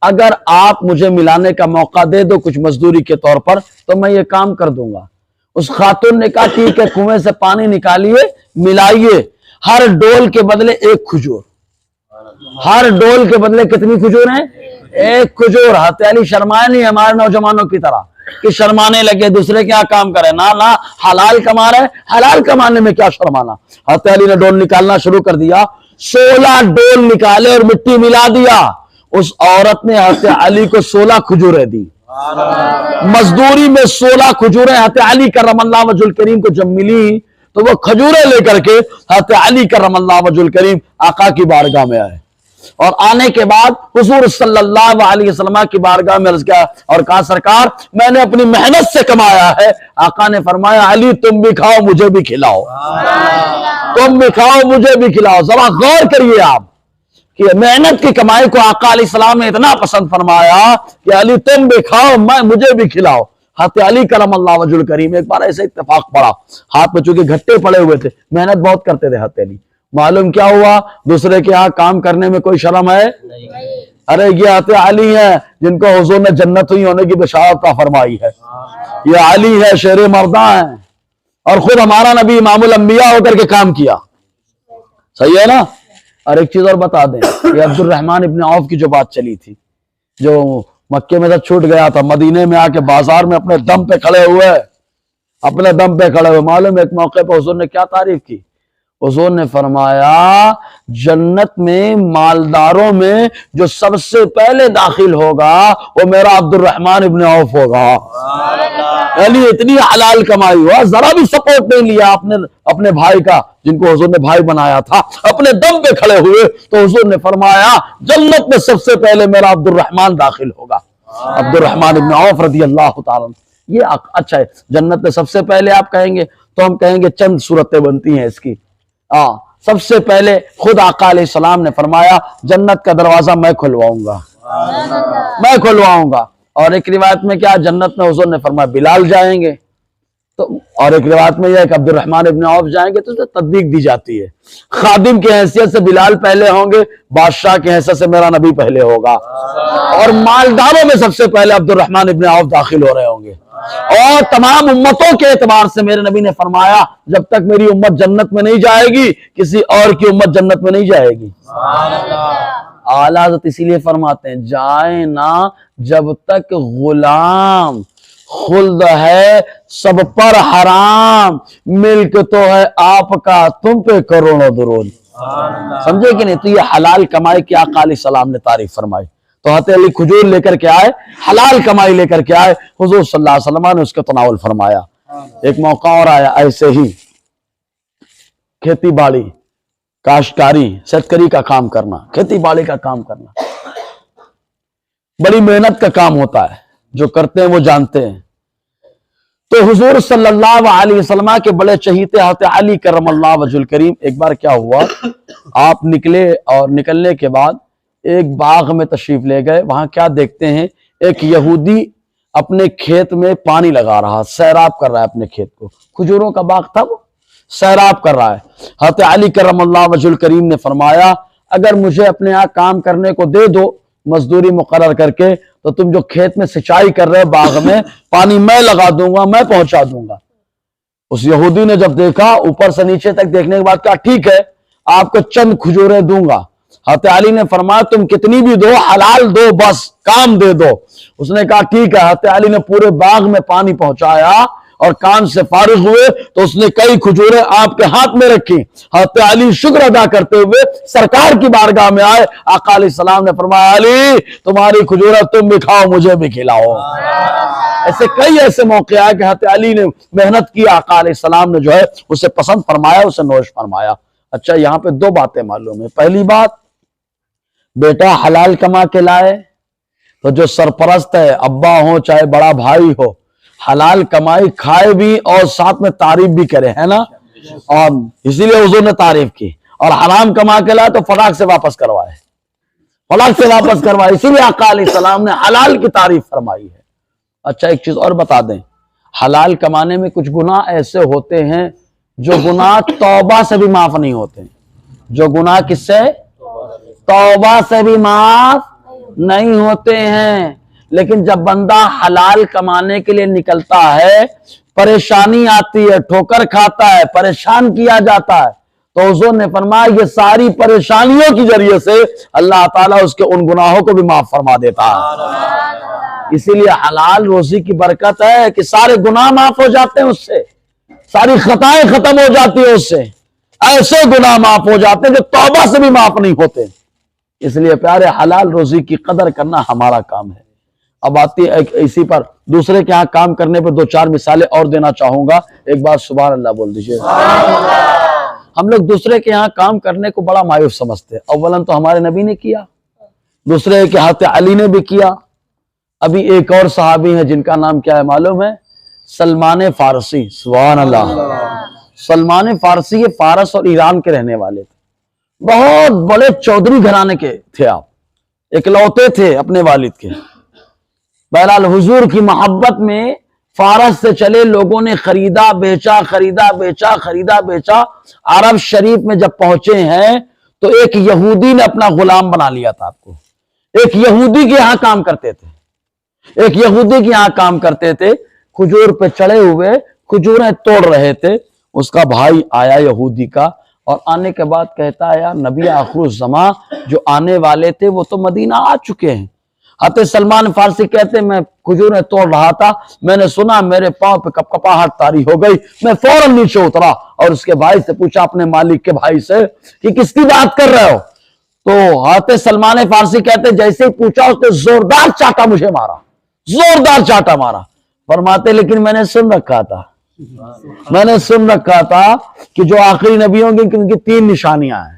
اگر آپ مجھے ملانے کا موقع دے دو کچھ مزدوری کے طور پر تو میں یہ کام کر دوں گا. اس خاتون نے کہا ٹھیک ہے, کنویں سے پانی نکالیے, ملائیے, ہر ڈول کے بدلے ایک کھجور, ہر ڈول کے بدلے کتنی کھجور ہیں؟ ایک کھجور. حضرت علی شرمائے نہیں ہمارے نوجوانوں کی طرح کہ شرمانے لگے دوسرے کیا کام کرے, نہ حلال کما رہے, حلال کمانے میں کیا شرمانا. حضرت علی نے ڈول نکالنا شروع کر دیا, 16 ڈول نکالے اور مٹی ملا دیا. اس عورت نے حضرت علی کو 16 کھجوریں دی. مزدوری میں 16 کھجوریں حضرت علی کرم اللہ وجہ الکریم کو جب ملی تو وہ کھجوریں لے کر کے حضرت علی کرم اللہ وجہ الکریم آقا کی بارگاہ میں آئے. اور آنے کے بعد حضور صلی اللہ علیہ وسلم کی بارگاہ میں عرض کیا اور کہا سرکار میں نے اپنی محنت سے کمایا ہے۔ آقا نے فرمایا علی تم بھی کھاؤ مجھے بھی کھلاؤ، تم بھی کھاؤ مجھے بھی کھلاؤ۔ ذرا غور کریے آپ کہ محنت کی کمائی کو آقا علیہ السلام نے اتنا پسند فرمایا کہ علی تم بھی کھاؤ مجھے بھی کھلاؤ۔ حضرت علی کرم اللہ وجہ الکریم ایک بار ایسے اتفاق پڑا، ہاتھ میں چونکہ گھٹے پڑے ہوئے تھے، محنت بہت کرتے تھے حضرت علی، معلوم کیا ہوا دوسرے کے ہاں کام کرنے میں کوئی شرم ہے؟ ارے یہ حضرت علی ہیں جن کو حضور نے جنت ہوئی ہونے کی بشارت فرمائی ہے، یہ علی ہے شیر مرداں ہیں، اور خود ہمارا نبی امام الانبیاء ہو کر کے کام کیا، صحیح ہے نا۔ اور ایک چیز اور بتا دیں، یہ عبد الرحمن ابن عوف کی جو بات چلی تھی، جو مکے میں سے چھوٹ گیا تھا، مدینے میں آ کے بازار میں اپنے دم پہ کھڑے ہوئے، معلوم ایک موقع پہ حضور نے کیا تعریف کی؟ حضور نے فرمایا جنت میں مالداروں میں جو سب سے پہلے داخل ہوگا وہ میرا عبد الرحمن ابن عوف ہوگا۔ یعنی اتنی حلال کمائی ہوا، ذرا بھی سپورٹ نہیں لیا اپنے بھائی کا جن کو حضور نے بھائی بنایا تھا، اپنے دم پہ کھڑے ہوئے تو حضور نے فرمایا جنت میں سب سے پہلے میرا عبد الرحمن داخل ہوگا، عبد الرحمن ابن عوف رضی اللہ تعالیٰ۔ یہ اچھا ہے، جنت میں سب سے پہلے آپ کہیں گے تو ہم کہیں گے چند صورتیں بنتی ہیں اس کی۔ سب سے پہلے خود آقا علیہ السلام نے فرمایا جنت کا دروازہ میں کھلواؤں گا، اور ایک روایت میں کیا جنت میں حضور نے فرمایا بلال جائیں گے، تو اور ایک روایت میں یہ کہ عبد الرحمن ابن عوف جائیں گے، تو اسے تطبیق دی جاتی ہے، خادم کی حیثیت سے بلال پہلے ہوں گے، بادشاہ کی حیثیت سے میرا نبی پہلے ہوگا، اور مالداروں میں سب سے پہلے عبد الرحمن ابن عوف داخل ہو رہے ہوں گے، اور تمام امتوں کے اعتبار سے میرے نبی نے فرمایا جب تک میری امت جنت میں نہیں جائے گی کسی اور کی امت جنت میں نہیں جائے گی۔ اعلیٰ حضرت اسی لیے فرماتے ہیں جائیں نہ جب تک غلام، خلد ہے سب پر حرام، ملک تو ہے آپ کا تم پہ کروڑوں درود۔ سمجھے کہ نہیں؟ تو یہ حلال کمائی کی آقا علیہ السلام نے تعریف فرمائی، تو حضرت علی کھجور لے کر کے آئے، حلال کمائی لے کر کے آئے، حضور صلی اللہ علیہ وسلم نے اس کا تناول فرمایا۔ ایک موقع اور آیا ایسے ہی، کھیتی باڑی، کاشتکاری، ستکری کا کام کرنا، کھیتی باڑی کا کام کرنا بڑی محنت کا کام ہوتا ہے، جو کرتے ہیں وہ جانتے ہیں۔ تو حضور صلی اللہ علیہ وسلم کے بڑے چہیتے حضرت علی کرم اللہ وجہ الکریم ایک بار کیا ہوا، آپ نکلے اور نکلنے کے بعد ایک باغ میں تشریف لے گئے، وہاں کیا دیکھتے ہیں ایک یہودی اپنے کھیت میں پانی لگا رہا، سیراب کر رہا ہے اپنے کھیت کو، کھجوروں کا باغ تھا، وہ سیراب کر رہا ہے۔ حضرت علی کرم اللہ وجہ الکریم نے فرمایا اگر مجھے اپنے یہاں کام کرنے کو دے دو مزدوری مقرر کر کے، تو تم جو کھیت میں سچائی کر رہے باغ میں پانی میں لگا دوں گا، میں پہنچا دوں گا۔ اس یہودی نے جب دیکھا اوپر سے نیچے تک دیکھنے کے بعد کہا ٹھیک ہے آپ کو چند کھجوریں دوں گا۔ حضرت علی نے فرمایا تم کتنی بھی دو، حلال دو، بس کام دے دو۔ اس نے کہا ٹھیک ہے۔ حضرت علی نے پورے باغ میں پانی پہنچایا اور کام سے فارغ ہوئے تو اس نے کئی کھجوریں آپ کے ہاتھ میں رکھی۔ حضرت علی شکر ادا کرتے ہوئے سرکار کی بارگاہ میں آئے، آقا علیہ السلام نے فرمایا علی تمہاری کھجوریں تم بھی کھاؤ مجھے بھی کھلاؤ۔ ایسے کئی ایسے موقع آئے کہ حضرت علی نے محنت کی، آقا علیہ السلام نے جو ہے اسے پسند فرمایا، اسے نوش فرمایا۔ اچھا یہاں پہ دو باتیں معلوم ہیں۔ پہلی بات، بیٹا حلال کما کے لائے تو جو سرپرست ہے، ابا ہو چاہے بڑا بھائی ہو، حلال کمائی کھائے بھی اور ساتھ میں تعریف بھی کرے، ہے نا، اور اسی لیے حضور نے تعریف کی۔ اور حرام کما کے لائے تو فلاق سے واپس کروائے، فلاق سے واپس کروائے، اسی لیے آقا علیہ السلام نے حلال کی تعریف فرمائی ہے۔ اچھا ایک چیز اور بتا دیں، حلال کمانے میں کچھ گناہ ایسے ہوتے ہیں جو گناہ توبہ سے بھی معاف نہیں ہوتے، جو گناہ کس سے؟ توبہ سے بھی معاف نہیں ہوتے ہیں۔ لیکن جب بندہ حلال کمانے کے لیے نکلتا ہے، پریشانی آتی ہے، ٹھوکر کھاتا ہے، پریشان کیا جاتا ہے، تو حضور نے فرمایا یہ ساری پریشانیوں کی ذریعے سے اللہ تعالیٰ اس کے ان گناہوں کو بھی معاف فرما دیتا ہے۔ اسی لیے حلال روزی کی برکت ہے کہ سارے گناہ معاف ہو جاتے ہیں اس سے، ساری خطائیں ختم ہو جاتی ہیں اس سے، ایسے گناہ معاف ہو جاتے ہیں جو توبہ سے بھی معاف نہیں ہوتے۔ اس لیے پیارے حلال روزی کی قدر کرنا ہمارا کام ہے۔ اب آتی ہے اسی پر دوسرے کے ہاں کام کرنے پر دو چار مثالیں اور دینا چاہوں گا۔ ایک بات سبحان اللہ بول دیجئے۔ ہم لوگ دوسرے کے یہاں کام کرنے کو بڑا مایوس سمجھتے ہیں. اولاً تو ہمارے نبی نے کیا, دوسرے کے ہاتھ علی نے بھی کیا. ابھی ایک اور صحابی ہیں جن کا نام کیا ہے معلوم ہے؟ سلمان فارسی. سبحان اللہ. سلمان فارسی یہ فارس اور ایران کے رہنے والے تھے, بہت بڑے چودھری گھرانے کے تھے آپ, اکلوتے تھے اپنے والد کے. بہرحال حضور کی محبت میں فارس سے چلے, لوگوں نے خریدا بیچا خریدا بیچا خریدا بیچا. عرب شریف میں جب پہنچے ہیں تو ایک یہودی نے اپنا غلام بنا لیا تھا. آپ کو ایک یہودی کے یہاں کام کرتے تھے, ایک یہودی کے یہاں کام کرتے تھے. کھجور پہ چڑھے ہوئے کھجوریں توڑ رہے تھے. اس کا بھائی آیا یہودی کا, اور آنے کے بعد کہتا ہے یار نبی آخر الزماں جو آنے والے تھے وہ تو مدینہ آ چکے ہیں. حضرت سلمان فارسی کہتے میں کھجوریں توڑ رہا تھا, میں نے سنا میرے پاؤں پہ کپکپاہٹ طاری ہو گئی, میں فوراً نیچے اترا اور اس کے بھائی سے پوچھا, اپنے مالک کے بھائی سے, کہ کس کی بات کر رہے ہو؟ تو حضرت سلمان فارسی کہتے جیسے ہی پوچھا اس نے زوردار چاٹا مجھے مارا, زوردار چاٹا مارا. فرماتے لیکن میں نے سن رکھا تھا, میں نے سن رکھا تھا کہ جو آخری نبی ہوں گے ان کی 3 نشانیاں ہیں.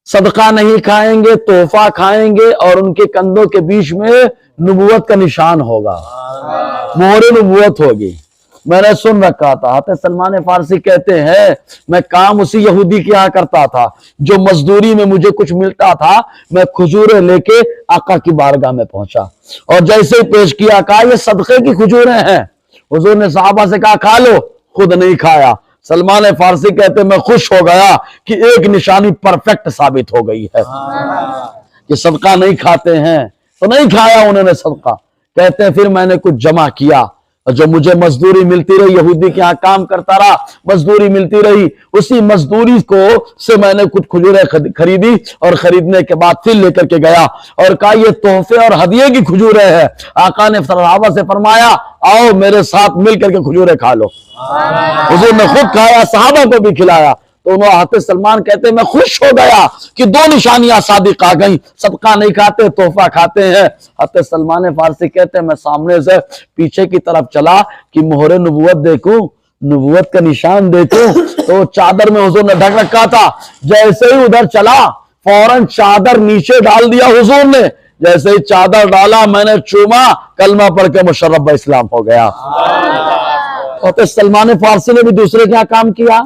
صدقہ نہیں کھائیں گے, تحفہ کھائیں گے, اور ان کے کندھوں کے بیچ میں نبوت کا نشان ہوگا, مہر نبوت ہوگی. میں نے سن رکھا تھا. حضرت سلمان فارسی کہتے ہیں میں کام اسی یہودی کے یہاں کرتا تھا, جو مزدوری میں مجھے کچھ ملتا تھا میں کھجوریں لے کے آقا کی بارگاہ میں پہنچا, اور جیسے ہی پیش کیا کہا یہ صدقے کی کھجوریں ہیں. حضور نے صحابہ سے کہا کھا لو, خود نہیں کھایا. سلمان فارسی کہتے میں خوش ہو گیا کہ ایک نشانی پرفیکٹ ثابت ہو گئی ہے کہ صدقہ نہیں کھاتے ہیں, تو نہیں کھایا انہوں نے صدقہ. کہتے ہیں پھر میں نے کچھ جمع کیا, جو مجھے مزدوری ملتی رہی, یہودی کے ہاں کام کرتا رہا, مزدوری ملتی رہی, اسی مزدوری سے میں نے کچھ کھجوریں خریدی, اور خریدنے کے بعد پھر لے کر کے گیا اور کہا یہ تحفے اور ہدیے کی کھجوریں ہیں. آقا نے صحابہ سے فرمایا آؤ میرے ساتھ مل کر کے کھجوریں کھا لو. حضور نے خود کھایا, صحابہ کو بھی کھلایا. تو انہوں حضرت سلمان کہتے ہیں میں خوش ہو گیا کہ 2 نشانیاں صادق آ گئیں, صدقہ نہیں کھاتے, تحفہ کھاتے ہیں. حضرت سلمان فارسی کہتے ہیں میں سامنے سے پیچھے کی طرف چلا کہ مہر نبوت دیکھوں, نبوت کا نشان دیکھوں, تو چادر میں حضور نے ڈھک رکھا تھا. جیسے ہی ادھر چلا فوراً چادر نیچے ڈال دیا حضور نے. جیسے ہی چادر ڈالا میں نے چوما, کلمہ پڑھ کے مشرف اسلام ہو گیا. حضرت سلمان فارسی نے بھی دوسرے کے یہاں کام کیا,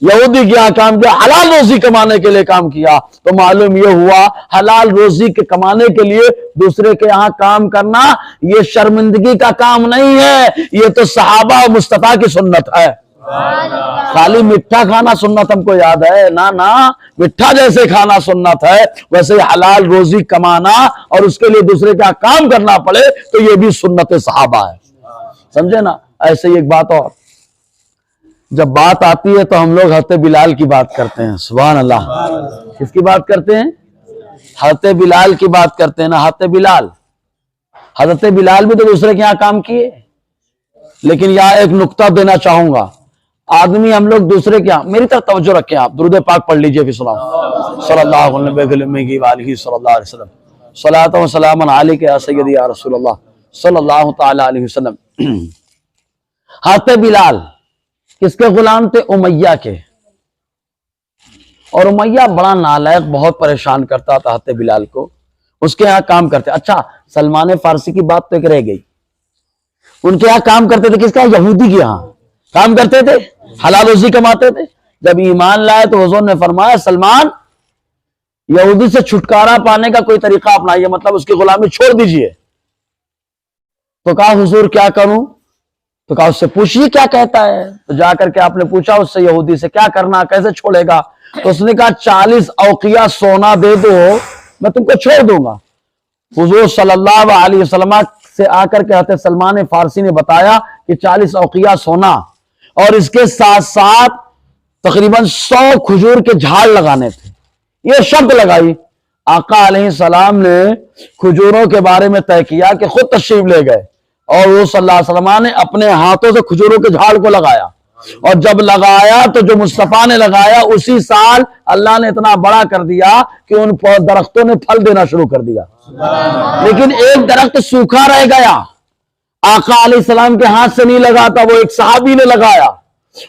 یہودی کے یہاں کام کیا, حلال روزی کمانے کے لیے کام کیا. تو معلوم یہ ہوا حلال روزی کے کمانے کے لیے دوسرے کے یہاں کام کرنا یہ شرمندگی کا کام نہیں ہے, یہ تو صحابہ مصطفیٰ کی سنت ہے. خالی میٹھا کھانا سنت ہم کو یاد ہے, نہ میٹھا جیسے کھانا سنت ہے ویسے حلال روزی کمانا اور اس کے لیے دوسرے کا کام کرنا پڑے تو یہ بھی سنت صحابہ ہے. سمجھے نا. ایسے ہی ایک بات اور, جب بات آتی ہے تو ہم لوگ حضرت بلال کی بات کرتے ہیں. سبحان اللہ. کس کی بات کرتے ہیں؟ حضرت بلال کی بات کرتے ہیں نا. حضرت بلال بھی تو دوسرے کے یہاں کام کیے. لیکن یہاں ایک نقطہ دینا چاہوں گا, آدمی ہم لوگ دوسرے کے یہاں, میری طرف توجہ رکھیں آپ, درود پاک پڑھ لیجئے فی الصلاۃ صلی اللہ علیہ وسلم, صلاۃ و سلام علیک یا سیدی یا رسول اللہ صلی اللہ تعالی علیہ وسلم. حضرت بلال کس کے غلام تھے؟ امیہ کے. اور امیہ بڑا نالائق, بہت پریشان کرتا تھا حضرت بلال کو, اس کے ہاں کام کرتے. اچھا سلمان فارسی کی بات تو ایک رہ گئی, ان کے ہاں کام کرتے تھے کس کا؟ یہودی کے ہاں کام کرتے تھے, حلال روزی کماتے تھے. جب ایمان لائے تو حضور نے فرمایا سلمان یہودی سے چھٹکارا پانے کا کوئی طریقہ اپنائیے, مطلب اس کی غلامی چھوڑ دیجئے. تو کہا حضور کیا کروں؟ تو کہا اس سے پوچھئے کیا کہتا ہے. تو جا کر کے آپ نے پوچھا اس سے یہودی سے کیا کرنا, کیسے چھوڑے گا. تو اس نے کہا 40 اوقیہ سونا دے دو میں تم کو چھوڑ دوں گا. حضور صلی اللہ علیہ وسلم سے آ کر کے حضرت سلمان فارسی نے بتایا کہ 40 اوقیہ سونا اور اس کے ساتھ ساتھ تقریباً 100 کھجور کے جھاڑ لگانے تھے. یہ شرط لگائی. آقا علیہ السلام نے کھجوروں کے بارے میں طے کیا کہ خود تشریف لے گئے, اور وہ صلی اللہ علیہ وسلم نے اپنے ہاتھوں سے کھجوروں کے جھاڑ کو لگایا, اور جب لگایا تو جو مصطفیٰ نے لگایا اسی سال اللہ نے اتنا بڑا کر دیا کہ ان درختوں نے پھل دینا شروع کر دیا. لیکن ایک درخت سوکھا رہ گیا, آقا علیہ السلام کے ہاتھ سے نہیں لگا تھا, وہ ایک صحابی نے لگایا.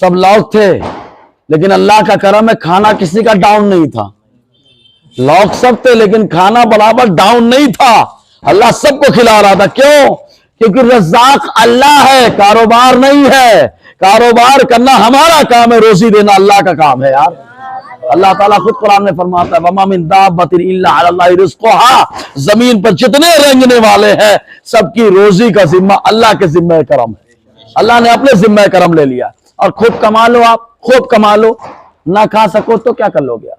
سب لوگ تھے لیکن اللہ کا کرم ہے کھانا کسی کا ڈاؤن نہیں تھا. لوگ سب تھے لیکن کھانا برابر ڈاؤن نہیں تھا. اللہ سب کو کھلا رہا تھا. کیوں؟ کیونکہ رزاق اللہ ہے، کاروبار نہیں ہے. کاروبار کرنا ہمارا کام ہے، روزی دینا اللہ کا کام ہے یار. اللہ تعالیٰ خود قرآن میں فرماتا ہے وَمَا مِن دَابَّةٍ إِلَّا عَلَى اللَّهِ رِزْقُهَا، زمین پر جتنے رینگنے والے ہیں سب کی روزی کا ذمہ اللہ کے ذمہ کرم ہے. اللہ نے اپنے ذمہ کرم لے لیا. اور خود کما لو، آپ خود کما لو، نہ کھا سکو تو کیا کر لو گے آپ؟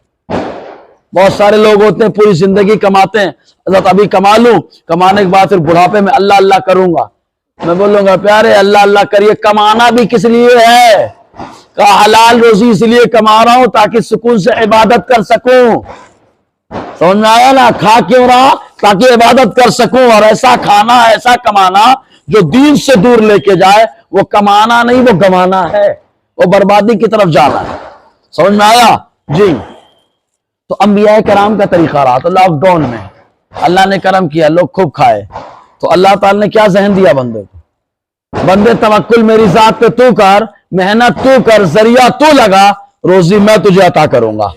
بہت سارے لوگ ہوتے ہیں پوری زندگی کماتے ہیں، حضرت ابھی کما لوں، کمانے کے بعد پھر بڑھاپے میں اللہ اللہ کروں گا. میں بولوں گا پیارے اللہ اللہ کریے، کمانا بھی کس لیے ہے؟ کہا حلال روزی اس لیے کما رہا ہوں تاکہ سکون سے عبادت کر سکوں. سمجھ میں آیا نا؟ کھا کیوں رہا؟ تاکہ عبادت کر سکوں. اور ایسا کھانا، ایسا کمانا جو دین سے دور لے کے جائے، وہ کمانا نہیں، وہ گمانا ہے، وہ بربادی کی طرف جانا ہے. سمجھ میں آیا؟ جی. تو انبیاء کرام کا طریقہ رہا. تو لاک ڈاؤن میں اللہ نے کرم کیا، لوگ خوب کھائے. تو اللہ تعالی نے کیا ذہن دیا بندے کو؟ بندے توکل میری ذات پہ تو کر، محنت تو کر، ذریعہ تو لگا، روزی میں تجھے عطا کروں گا،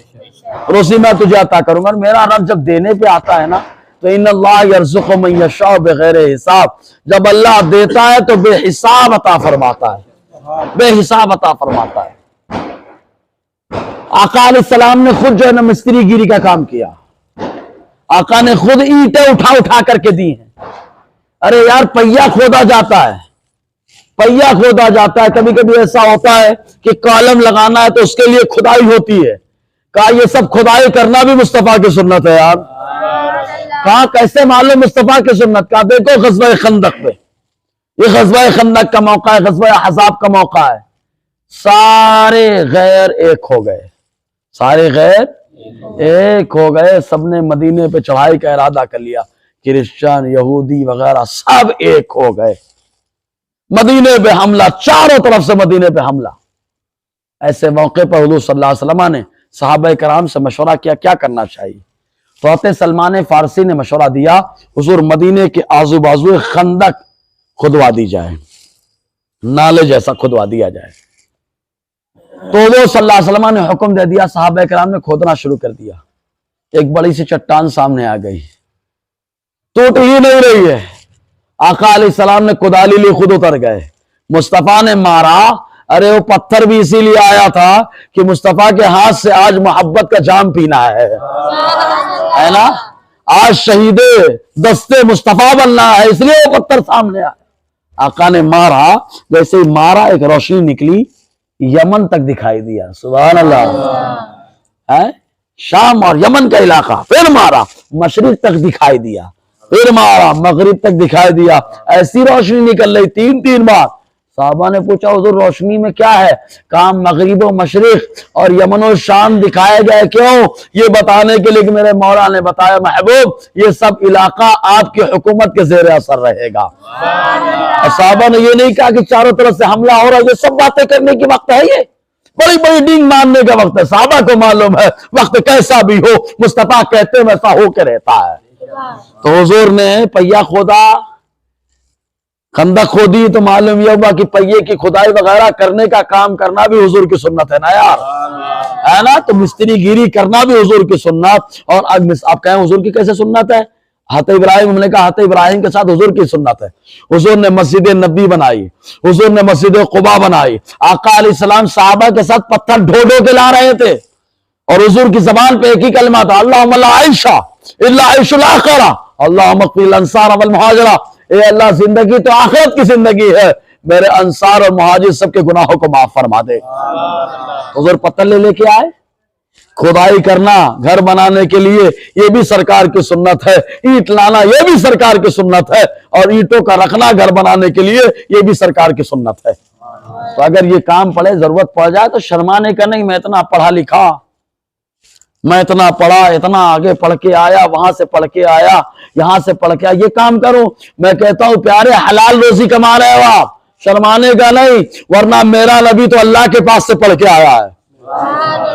روزی میں تجھے عطا کروں گا. اور میرا رب جب دینے پہ آتا ہے نا تو ان اللہ یرزق من یشاء بغیر حساب، جب اللہ دیتا ہے تو بے حساب عطا فرماتا ہے، بے حساب عطا فرماتا ہے. آقا علیہ السلام نے خود جو ہے نا مستری گیری کا کام کیا. آقا نے خود اینٹیں اٹھا اٹھا کر کے دی ہیں. ارے یار پہیا کھودا جاتا ہے، پہیا کھودا جاتا ہے. کبھی کبھی ایسا ہوتا ہے کہ کالم لگانا ہے تو اس کے لیے کھدائی ہوتی ہے. کہا یہ سب کھدائی کرنا بھی مصطفیٰ کی سنت ہے یار. کہا کیسے معلوم مصطفیٰ کی سنت؟ کا دیکھو غزوہ خندق پہ، یہ غزوہ خندق کا موقع ہے، غزوہ احزاب کا موقع ہے. سارے غیر ایک ہو گئے، سارے غیر ایک ہو گئے. سب نے مدینے پہ چڑھائی کا ارادہ کر لیا. کرسچن، یہودی وغیرہ سب ایک ہو گئے. مدینے پہ حملہ، چاروں طرف سے مدینے پہ حملہ. ایسے موقع پر حضور صلی اللہ علیہ وسلم نے صحابہ کرام سے مشورہ کیا کیا کرنا چاہیے. تو حضرت سلمان فارسی نے مشورہ دیا حضور مدینے کے آزو بازو خندق کھدوا دی جائے، نالے جیسا کھدوا دیا جائے. تو حضور صلی اللہ علیہ وسلم نے حکم دے دیا، صحابہ کرام نے کھودنا شروع کر دیا. ایک بڑی سی چٹان سامنے آ گئی، ٹوٹ ہی نہیں رہی ہے. آقا علیہ السلام نے کدالی لی، خود اتر گئے. مصطفیٰ نے مارا. ارے وہ پتھر بھی اسی لیے آیا تھا کہ مصطفیٰ کے ہاتھ سے آج محبت کا جام پینا ہے نا؟ آج شہید دستے مصطفیٰ بننا ہے، اس لیے وہ پتھر سامنے آیا. آقا نے مارا، جیسے ہی مارا ایک روشنی نکلی، یمن تک دکھائی دیا. سبحان اللہ. شام اور یمن کا علاقہ. پھر مارا، مشرق تک دکھائی دیا. پھر مارا، مغرب تک دکھائی دیا. ایسی روشنی نکل رہی تین تین بار. صحابہ نے پوچھا حضور روشنی میں کیا ہے؟ کہا مغرب و مشرق اور یمن و شام دکھائے گئے. کیوں؟ یہ بتانے کے لیے کہ میرے مولا نے بتایا محبوب یہ سب علاقہ آپ کی حکومت کے زیر اثر رہے گا. اور صحابہ نے یہ نہیں کہا کہ چاروں طرف سے حملہ ہو رہا ہے، یہ سب باتیں کرنے کی وقت ہے، یہ بڑی بڑی ڈینگ ماننے کا وقت ہے. صحابہ کو معلوم ہے وقت کیسا بھی ہو مصطفیٰ کہتے ہیں ویسا ہو کے رہتا ہے. تو حضور نے پہیا کھودا، خندق کھودی، تو معلوم یہ ہوا کہ پہیے کی کھدائی وغیرہ کرنے کا کام کرنا بھی حضور کی سنت ہے نا یار، ہے نا؟ تو مستری گیری کرنا بھی حضور کی سنت. اور آپ کہیں حضور کی کیسے سنت ہے؟ حضرت ابراہیم، ہم نے کہا حضرت ابراہیم کے ساتھ حضور کی سنت ہے. حضور نے مسجد نبی بنائی، حضور نے مسجد قباء بنائی. آقا علیہ السلام صحابہ کے ساتھ پتھر ڈھو ڈھو کے لا رہے تھے اور حضور کی زبان پہ ایک ہی کلمہ تھا، اللہم لا عیشہ الا عیش الاخرہ، اللہم اغفر للانصار والمہاجرہ. اے اللہ زندگی تو آخرت کی زندگی ہے، میرے انصار اور مہاجر سب کے گناہوں کو معاف فرما دے. حضور پتھر لے کے آئے. کھدائی کرنا گھر بنانے کے لیے یہ بھی سرکار کی سنت ہے. اینٹ لانا یہ بھی سرکار کی سنت ہے. اور اینٹوں کا رکھنا گھر بنانے کے لیے یہ بھی سرکار کی سنت ہے. تو اگر یہ کام پڑے، ضرورت پڑ جائے تو شرمانے کا نہیں. میں اتنا پڑھا لکھا، میں اتنا پڑھا، اتنا آگے پڑھ کے آیا، وہاں سے پڑھ کے آیا، یہاں سے پڑھ کے آیا، یہ کام کروں. میں کہتا ہوں پیارے حلال روزی کما رہے ہو آپ، شرمانے کا نہیں. ورنہ میرا نبی تو اللہ کے پاس سے پڑھ کے آیا ہے،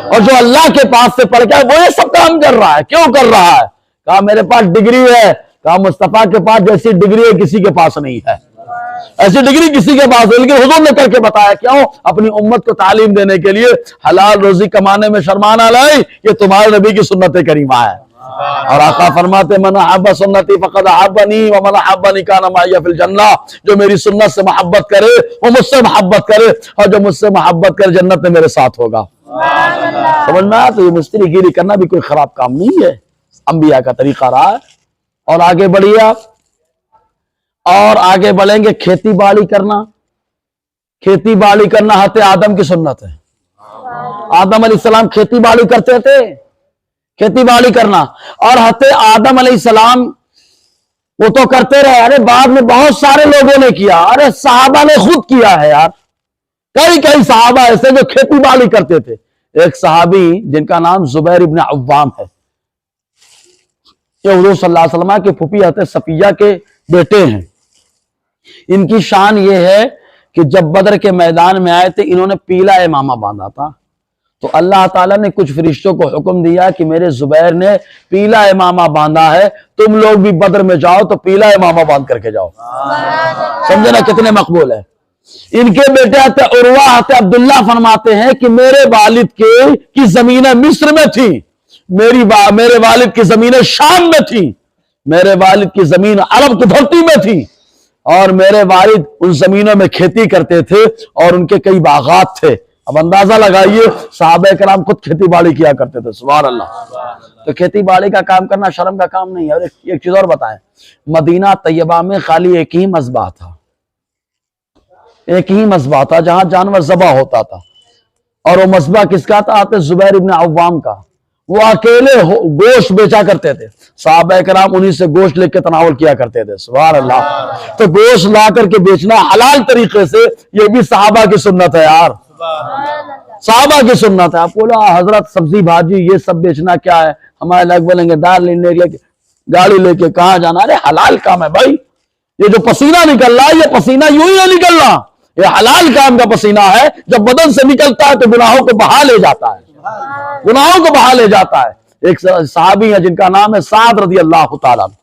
اور جو اللہ کے پاس سے پڑھ کے آیا وہ یہ سب کام کر رہا ہے. کیوں کر رہا ہے؟ کہا میرے پاس ڈگری ہے. کہا مصطفیٰ کے پاس جیسی ڈگری ہے کسی کے پاس نہیں ہے. ایسی ڈگری کسی کے پاس ہے، لیکن حضور نے کر کے بتایا، کیوں؟ اپنی امت کو تعلیم دینے کے لیے حلال روزی کمانے میں شرمانا لائی، یہ تمہارے نبی کی سنت کریمہ ہے۔ اور آقا فرماتے من احب سنتی فقد احبنی ومن احبنی کان معی فی الجنہ، جو میری سنت سے محبت کرے وہ مجھ سے محبت کرے، اور جو مجھ سے محبت کرے جنت میں میرے ساتھ ہوگا۔ سمجھ میں آیا؟ تو یہ مستری گیری کرنا بھی کوئی خراب کام نہیں ہے، انبیاء کا طریقہ رہا ہے۔ اور آگے بڑھیے آپ، اور آگے بڑھیں گے، کھیتی باڑی کرنا۔ کھیتی باڑی کرنا حضرت آدم کی سنت ہے۔ آدم علیہ السلام کھیتی باڑی کرتے تھے، کھیتی باڑی کرنا۔ اور حضرت آدم علیہ السلام وہ تو کرتے رہے، ارے بعد میں بہت سارے لوگوں نے کیا، ارے صحابہ نے خود کیا ہے یار، کئی صحابہ ایسے جو کھیتی باڑی کرتے تھے۔ ایک صحابی جن کا نام زبیر ابن عوام ہے، یہ حضور صلی اللہ علیہ وسلم کے پھوپھی حضرت صفیہ کے بیٹے ہیں۔ ان کی شان یہ ہے کہ جب بدر کے میدان میں آئے تھے، انہوں نے پیلا امامہ باندھا تھا، تو اللہ تعالیٰ نے کچھ فرشتوں کو حکم دیا کہ میرے زبیر نے پیلا امامہ باندھا ہے، تم لوگ بھی بدر میں جاؤ تو پیلا امامہ باندھ کر کے جاؤ۔ سمجھے نا کتنے مقبول ہے۔ ان کے بیٹے حضرت عروہ حضرت عبداللہ فرماتے ہیں کہ میرے والد کی زمینیں مصر میں تھی، میرے والد کی زمینیں شام میں تھی، میرے والد کی زمین عرب کی دھرتی میں تھی، اور میرے والد ان زمینوں میں کھیتی کرتے تھے اور ان کے کئی باغات تھے۔ اب اندازہ لگائیے صحابہ کرام خود کھیتی باڑی کیا کرتے تھے، سبحان اللہ۔ تو کھیتی باڑی کا کام کرنا شرم کا کام نہیں ہے۔ اور ایک چیز اور بتائیں، مدینہ طیبہ میں خالی ایک ہی مذبح تھا، ایک ہی مذبح تھا جہاں جانور ذبح ہوتا تھا، اور وہ مذبح کس کا تھا؟ حضرت زبیر ابن عوام کا۔ وہ اکیلے گوشت بیچا کرتے تھے، صحابہ کرام انہی سے گوشت لے کے تناول کیا کرتے تھے، سبحان اللہ۔ تو گوشت لا کر کے بیچنا حلال طریقے سے، یہ بھی صحابہ کی سنت ہے یار، صحابہ کی سنت ہے۔ آپ بولا حضرت سبزی بھاجی یہ سب بیچنا کیا ہے؟ ہمارے لگ بولیں گے دار لینے کے گاڑی لے کے کہاں جانا؟ ارے حلال کام ہے بھائی، یہ جو پسینہ نکل رہا ہے یہ پسینہ یوں ہی نہیں نکل رہا، یہ حلال کام کا پسینہ ہے، جب بدن سے نکلتا ہے تو گناہوں کو بہا لے جاتا ہے، گناہوں کو بہا لے جاتا ہے۔ ایک صحابی ہے جن کا نام ہے سعد رضی اللہ تعالیٰ عنہ،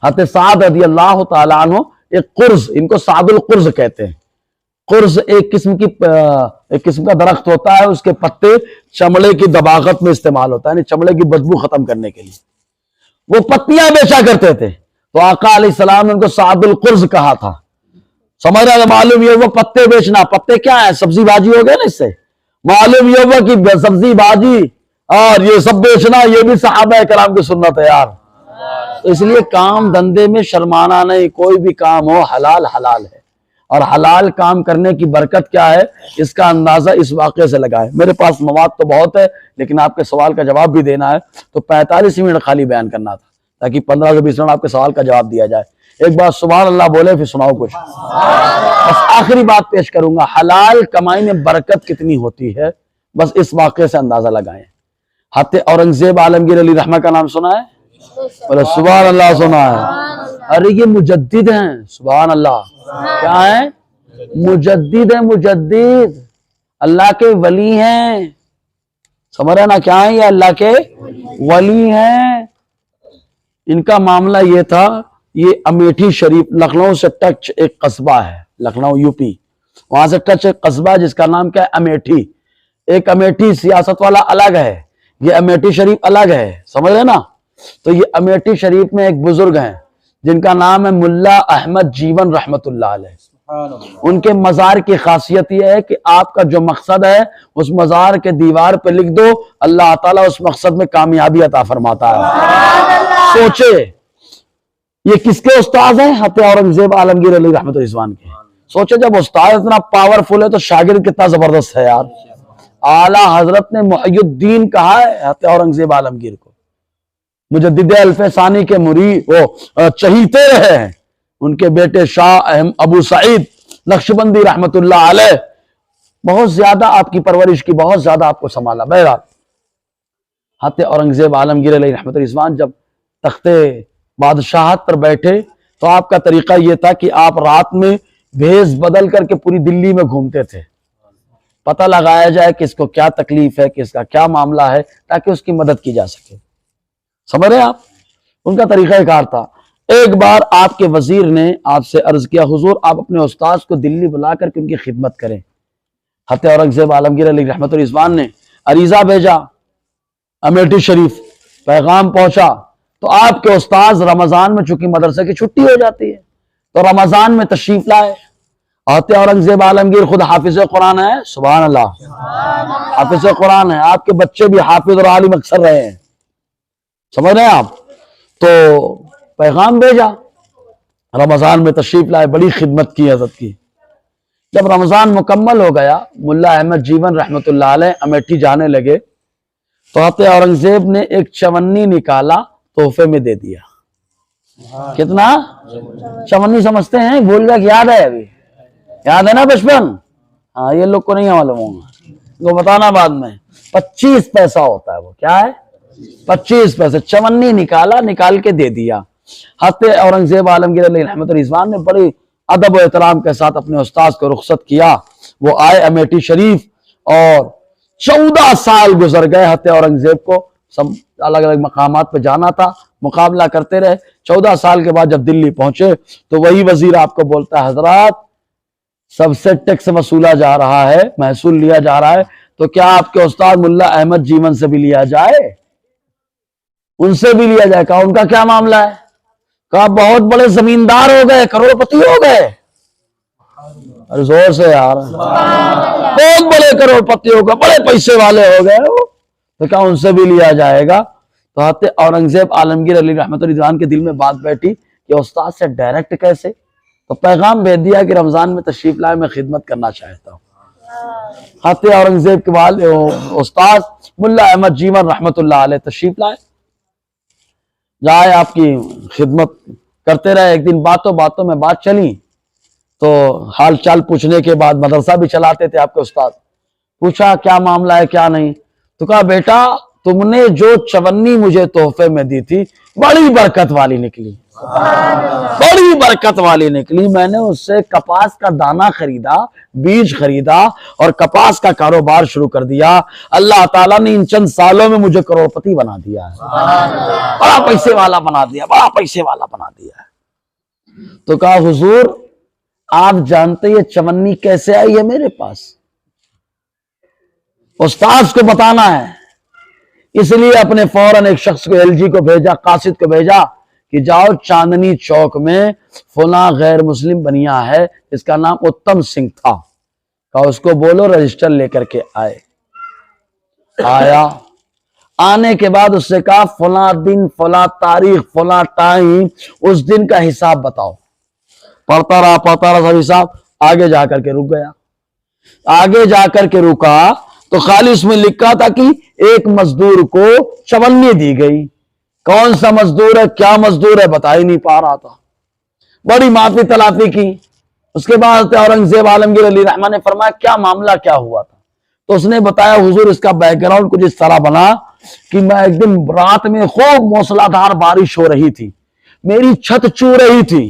حضرت سعد رضی اللہ تعالیٰ عنہ ایک قرز، ان کو سعد القرز کہتے ہیں۔ قرز ایک قسم کا درخت ہوتا ہے، اس کے پتے چمڑے کی دباغت میں استعمال ہوتا ہے، یعنی چمڑے کی بدبو ختم کرنے کے لیے وہ پتیاں بیچا کرتے تھے، تو آقا علیہ السلام نے ان کو سعد القرز کہا تھا۔ سمجھ رہا ہے؟ معلوم یہ وہ پتے بیچنا، پتے کیا ہے؟ سبزی بھاجی ہو گئے نا، اس سے معلوم یہ ہوا کہ سبزی بھاجی اور یہ سب بیچنا یہ بھی صحابہ کرام کی سنت ہے یار۔ تو اس لیے کام دھندے میں شرمانا نہیں، کوئی بھی کام ہو حلال حلال ہے، اور حلال کام کرنے کی برکت کیا ہے اس کا اندازہ اس واقعے سے لگائے۔ میرے پاس مواد تو بہت ہے، لیکن آپ کے سوال کا جواب بھی دینا ہے، تو 45 منٹ خالی بیان کرنا تھا، تاکہ 15 سے 20 منٹ آپ کے سوال کا جواب دیا جائے۔ ایک بار سبحان اللہ بولے پھر سناؤ کچھ۔ بس آخری بات پیش کروں گا، حلال کمائی میں برکت کتنی ہوتی ہے بس اس واقعے سے اندازہ لگائیں۔ حضرت اورنگزیب عالمگیر علی رحمہ کا نام سنا ہے؟ بولے سبحان اللہ سنا ہے۔ ارے یہ مجدد ہیں، سبحان اللہ، کیا ہیں؟ مجدد ہیں، مجدد، اللہ کے ولی ہیں، سمجھ رہے نا؟ کیا ہیں یہ؟ اللہ کے ولی ہیں۔ ان کا معاملہ یہ تھا، یہ امیٹھی شریف لکھنؤ سے ٹچ ایک قصبہ ہے، لکھنؤ یو پی، وہاں سے ٹچ ایک قصبہ جس کا نام کیا ہے؟ امیٹھی۔ ایک امیٹھی سیاست والا الگ ہے، یہ امیٹھی شریف الگ ہے، سمجھ رہے نا؟ تو یہ امیٹھی شریف میں ایک بزرگ ہیں جن کا نام ہے ملا احمد جیون رحمت اللہ علیہ۔ ان کے مزار کی خاصیت یہ ہے کہ آپ کا جو مقصد ہے اس مزار کے دیوار پہ لکھ دو، اللہ تعالیٰ اس مقصد میں کامیابی عطا فرماتا ہے۔ سوچے یہ کس کے استاذ ہیں؟ حضرت اورنگزیب عالمگیر علی رحمت رضوان کے۔ سوچے جب استاد اتنا پاورفل ہے تو شاگرد کتنا زبردست ہے یار۔ اعلیٰ حضرت نے محی الدین کہا ہے حضرت اورنگزیب عالمگیر کو، مجدد الف ثانی کے مرید وہ چہیتے رہے ہیں۔ ان کے بیٹے شاہ ابو سعید نقشبندی رحمت اللہ علیہ بہت زیادہ آپ کی پرورش کی، بہت زیادہ آپ کو سنبھالا۔ بہرحال حضرت اورنگزیب عالمگیر علیہ رحمت رضوان جب تخت بادشاہت پر بیٹھے تو آپ کا طریقہ یہ تھا کہ آپ رات میں بھیس بدل کر کے پوری دلی میں گھومتے تھے، پتہ لگایا جائے کہ اس کو کیا تکلیف ہے، کہ اس کا کیا معاملہ ہے، تاکہ اس کی مدد کی جا سکے۔ سمجھ رہے ہیں آپ؟ ان کا طریقہ کار تھا۔ ایک بار آپ کے وزیر نے آپ سے عرض کیا حضور آپ اپنے استاذ کو دلی بلا کر کے ان کی خدمت کریں۔ حضرت اورنگزیب عالمگیر علیہ رحمت الرضوان نے عریضہ بھیجا امیٹھی شریف، پیغام پہنچا تو آپ کے استاذ رمضان میں چونکہ مدرسے کی چھٹی ہو جاتی ہے تو رمضان میں تشریف لائے۔ حضرت اورنگزیب عالمگیر خود حافظ قرآن ہے، سبحان اللہ، حافظ قرآن ہے، آپ کے بچے بھی حافظ اور عالم اکثر رہے ہیں، سمجھ رہے ہیں آپ؟ تو پیغام بھیجا، رمضان میں تشریف لائے، بڑی خدمت کی حضرت کی۔ جب رمضان مکمل ہو گیا، ملا احمد جیون رحمت اللہ علیہ امیٹھی جانے لگے تو حضرت اورنگزیب نے ایک چونی نکالا، تحفے میں دے دیا۔ کتنا؟ چونی سمجھتے ہیں؟ بھول گیا کہ یاد ہے؟ ابھی یاد ہے نا بچپن؟ ہاں، یہ لوگ کو نہیں معلوم ہوگا، وہ بتانا بعد میں۔ 25 پیسہ ہوتا ہے وہ، کیا ہے؟ 25 پیسے چونی نکالا، نکال کے دے دیا۔ حضرت اورنگزیب عالمگیر علیہ رحمت الرضوان نے بڑی ادب و احترام کے ساتھ اپنے استاذ کو رخصت کیا۔ وہ آئے امیٹھی شریف اور 14 سال گزر گئے۔ حضرت اورنگزیب کو سب الگ الگ مقامات پہ جانا تھا، مقابلہ کرتے رہے۔ 14 سال کے بعد جب دلی پہنچے تو وہی وزیر آپ کو بولتا ہے حضرات سب سے ٹیکس وصولا جا رہا ہے، محصول لیا جا رہا ہے، تو کیا آپ کے استاد ملا احمد جیون سے بھی لیا جائے؟ ان سے بھی لیا جائے۔ کہا ان کا کیا معاملہ ہے؟ کہا بہت بڑے زمیندار ہو گئے، کروڑ پتی ہو گئے۔ ارے زور سے یار، بہت بڑے کروڑ پتی ہو گئے، بڑے پیسے والے ہو گئے، تو کیا ان سے بھی لیا جائے گا؟ تو حضرت اورنگزیب عالمگیر علیہ رحمت الرضوان کے دل میں بات بیٹھی کہ استاد سے ڈائریکٹ کیسے؟ تو پیغام بھیج دیا کہ رمضان میں تشریف لائے، میں خدمت کرنا چاہتا ہوں۔ حضرت اورنگزیب کے والد استاد ملا احمد جیون رحمت اللہ علیہ تشریف لائے، جائے آپ کی خدمت کرتے رہے۔ ایک دن باتوں باتوں میں بات چلی تو حال چال پوچھنے کے بعد، مدرسہ بھی چلاتے تھے آپ کے استاد، پوچھا کیا معاملہ ہے کیا نہیں؟ تو کہا بیٹا تم نے جو چونی مجھے تحفے میں دی تھی بڑی برکت والی نکلی، بڑی برکت والی نکلی۔ میں نے اس سے کپاس کا دانہ خریدا، بیج خریدا اور کپاس کا کاروبار شروع کر دیا۔ اللہ تعالیٰ نے ان چند سالوں میں مجھے کروڑ پتی بنا دیا ہے، بڑا پیسے والا بنا دیا، بڑا پیسے والا بنا دیا ہے۔ تو کہا حضور آپ جانتے یہ چونی کیسے آئی ہے میرے پاس؟ استاذ کو بتانا ہے، اس لیے اپنے فوراً ایک شخص کو، ایل جی کو بھیجا، قاصد کو بھیجا کہ جاؤ چاندنی چوک میں فلاں غیر مسلم بنیا ہے جس کا نام اتم سنگھ تھا، کہا اس کو بولو رجسٹر لے کر کے آئے۔ آیا، آنے کے بعد اس سے کہا فلاں دن فلاں تاریخ فلاں ٹائم اس دن کا حساب بتاؤ۔ پڑھتا رہا سب حساب، آگے جا کر کے رک گیا۔ آگے جا کر کے رکا تو خالی اس میں لکھا تھا کہ ایک مزدور کو چونی دی گئی۔ کون سا مزدور ہے، کیا مزدور ہے، بتا ہی نہیں پا رہا تھا۔ بڑی معافی تلافی کی۔ اس کے بعد اورنگزیب عالمگیر علیہ رحمہ نے فرمایا کیا معاملہ کیا ہوا تھا؟ تو اس نے بتایا حضور اس کا بیک گراؤنڈ کچھ اس طرح بنا کہ میں ایک دن رات میں خوب موسلادھار بارش ہو رہی تھی، میری چھت چو رہی تھی،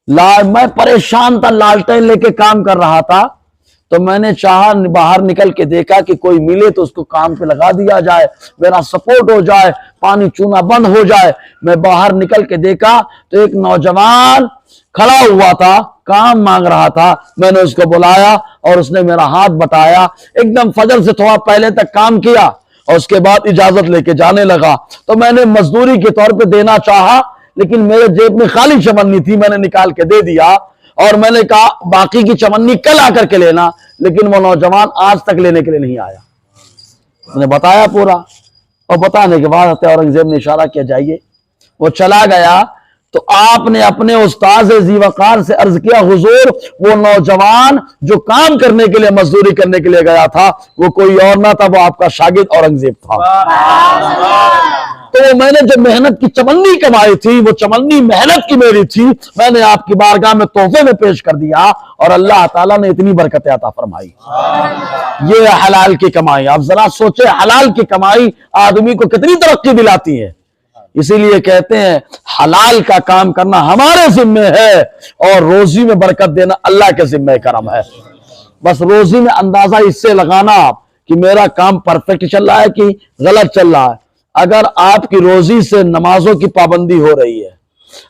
میں پریشان تھا، لالٹین لے کے کام کر رہا تھا، تو میں نے چاہا باہر نکل کے دیکھا کہ کوئی ملے تو اس کو کام پہ لگا دیا جائے، میرا سپورٹ ہو جائے، پانی چونا بند ہو جائے۔ میں باہر نکل کے دیکھا تو ایک نوجوان کھڑا ہوا تھا، کام مانگ رہا تھا۔ میں نے اس کو بلایا اور اس نے میرا ہاتھ بٹایا، ایک دم فجر سے تھوڑا پہلے تک کام کیا اور اس کے بعد اجازت لے کے جانے لگا۔ تو میں نے مزدوری کے طور پہ دینا چاہا لیکن میرے جیب میں خالی چونی تھی، میں نے نکال کے دے دیا اور میں نے کہا باقی کی چونی کل آ کر کے لینا، لیکن وہ نوجوان آج تک لینے کے لیے نہیں آیا۔ میں نے بتایا پورا، اور بتانے کے بعد حضرت اورنگزیب نے اشارہ کیا جائیے۔ وہ چلا گیا تو آپ نے اپنے استاذ ذی وقار سے عرض کیا حضور وہ نوجوان جو کام کرنے کے لیے، مزدوری کرنے کے لیے گیا تھا وہ کوئی اور نہ تھا، وہ آپ کا شاگرد اورنگزیب تھا۔ تو میں نے جو محنت کی چونی کمائی تھی وہ چونی محنت کی میری تھی، میں نے آپ کی بارگاہ میں تحفے میں پیش کر دیا اور اللہ تعالیٰ نے اتنی برکت عطا فرمائی۔ یہ حلال کی کمائی۔ آپ ذرا سوچیں حلال کی کمائی آدمی کو کتنی ترقی دلاتی ہے۔ اسی لیے کہتے ہیں حلال کا کام کرنا ہمارے ذمہ ہے اور روزی میں برکت دینا اللہ کے ذمہ کرم ہے۔ بس روزی میں اندازہ اس سے لگانا آپ کہ میرا کام پرفیکٹ چل رہا ہے کہ غلط چل رہا ہے۔ اگر آپ کی روزی سے نمازوں کی پابندی ہو رہی ہے،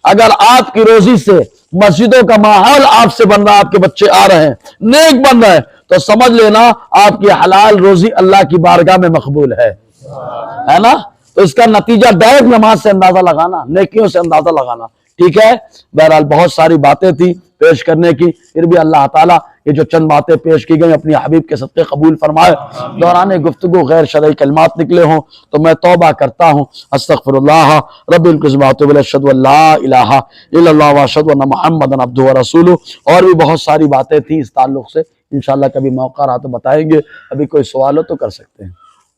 اگر آپ کی روزی سے مسجدوں کا ماحول آپ سے بن رہا ہے، آپ کے بچے آ رہے ہیں، نیک بن رہے ہیں، تو سمجھ لینا آپ کی حلال روزی اللہ کی بارگاہ میں مقبول ہے نا؟ تو اس کا نتیجہ ڈائریکٹ نماز سے اندازہ لگانا، نیکیوں سے اندازہ لگانا، ٹھیک ہے؟ بہرحال بہت ساری باتیں تھی پیش کرنے کی، پھر بھی اللہ تعالیٰ یہ جو چند باتیں پیش کی گئیں اپنی حبیب کے صدقے قبول فرمائے۔ دوران گفتگو غیر شرعی کلمات نکلے ہوں تو میں توبہ کرتا ہوں، استغفر اللہ رب العزت واتوب الیہ، اشہد ان لا الہ الا اللہ واشہد ان محمدا عبدہ ورسولہ۔ اور بھی بہت ساری باتیں تھیں اس تعلق سے، انشاءاللہ کبھی موقع رہا تو بتائیں گے۔ ابھی کوئی سوال ہو تو کر سکتے ہیں۔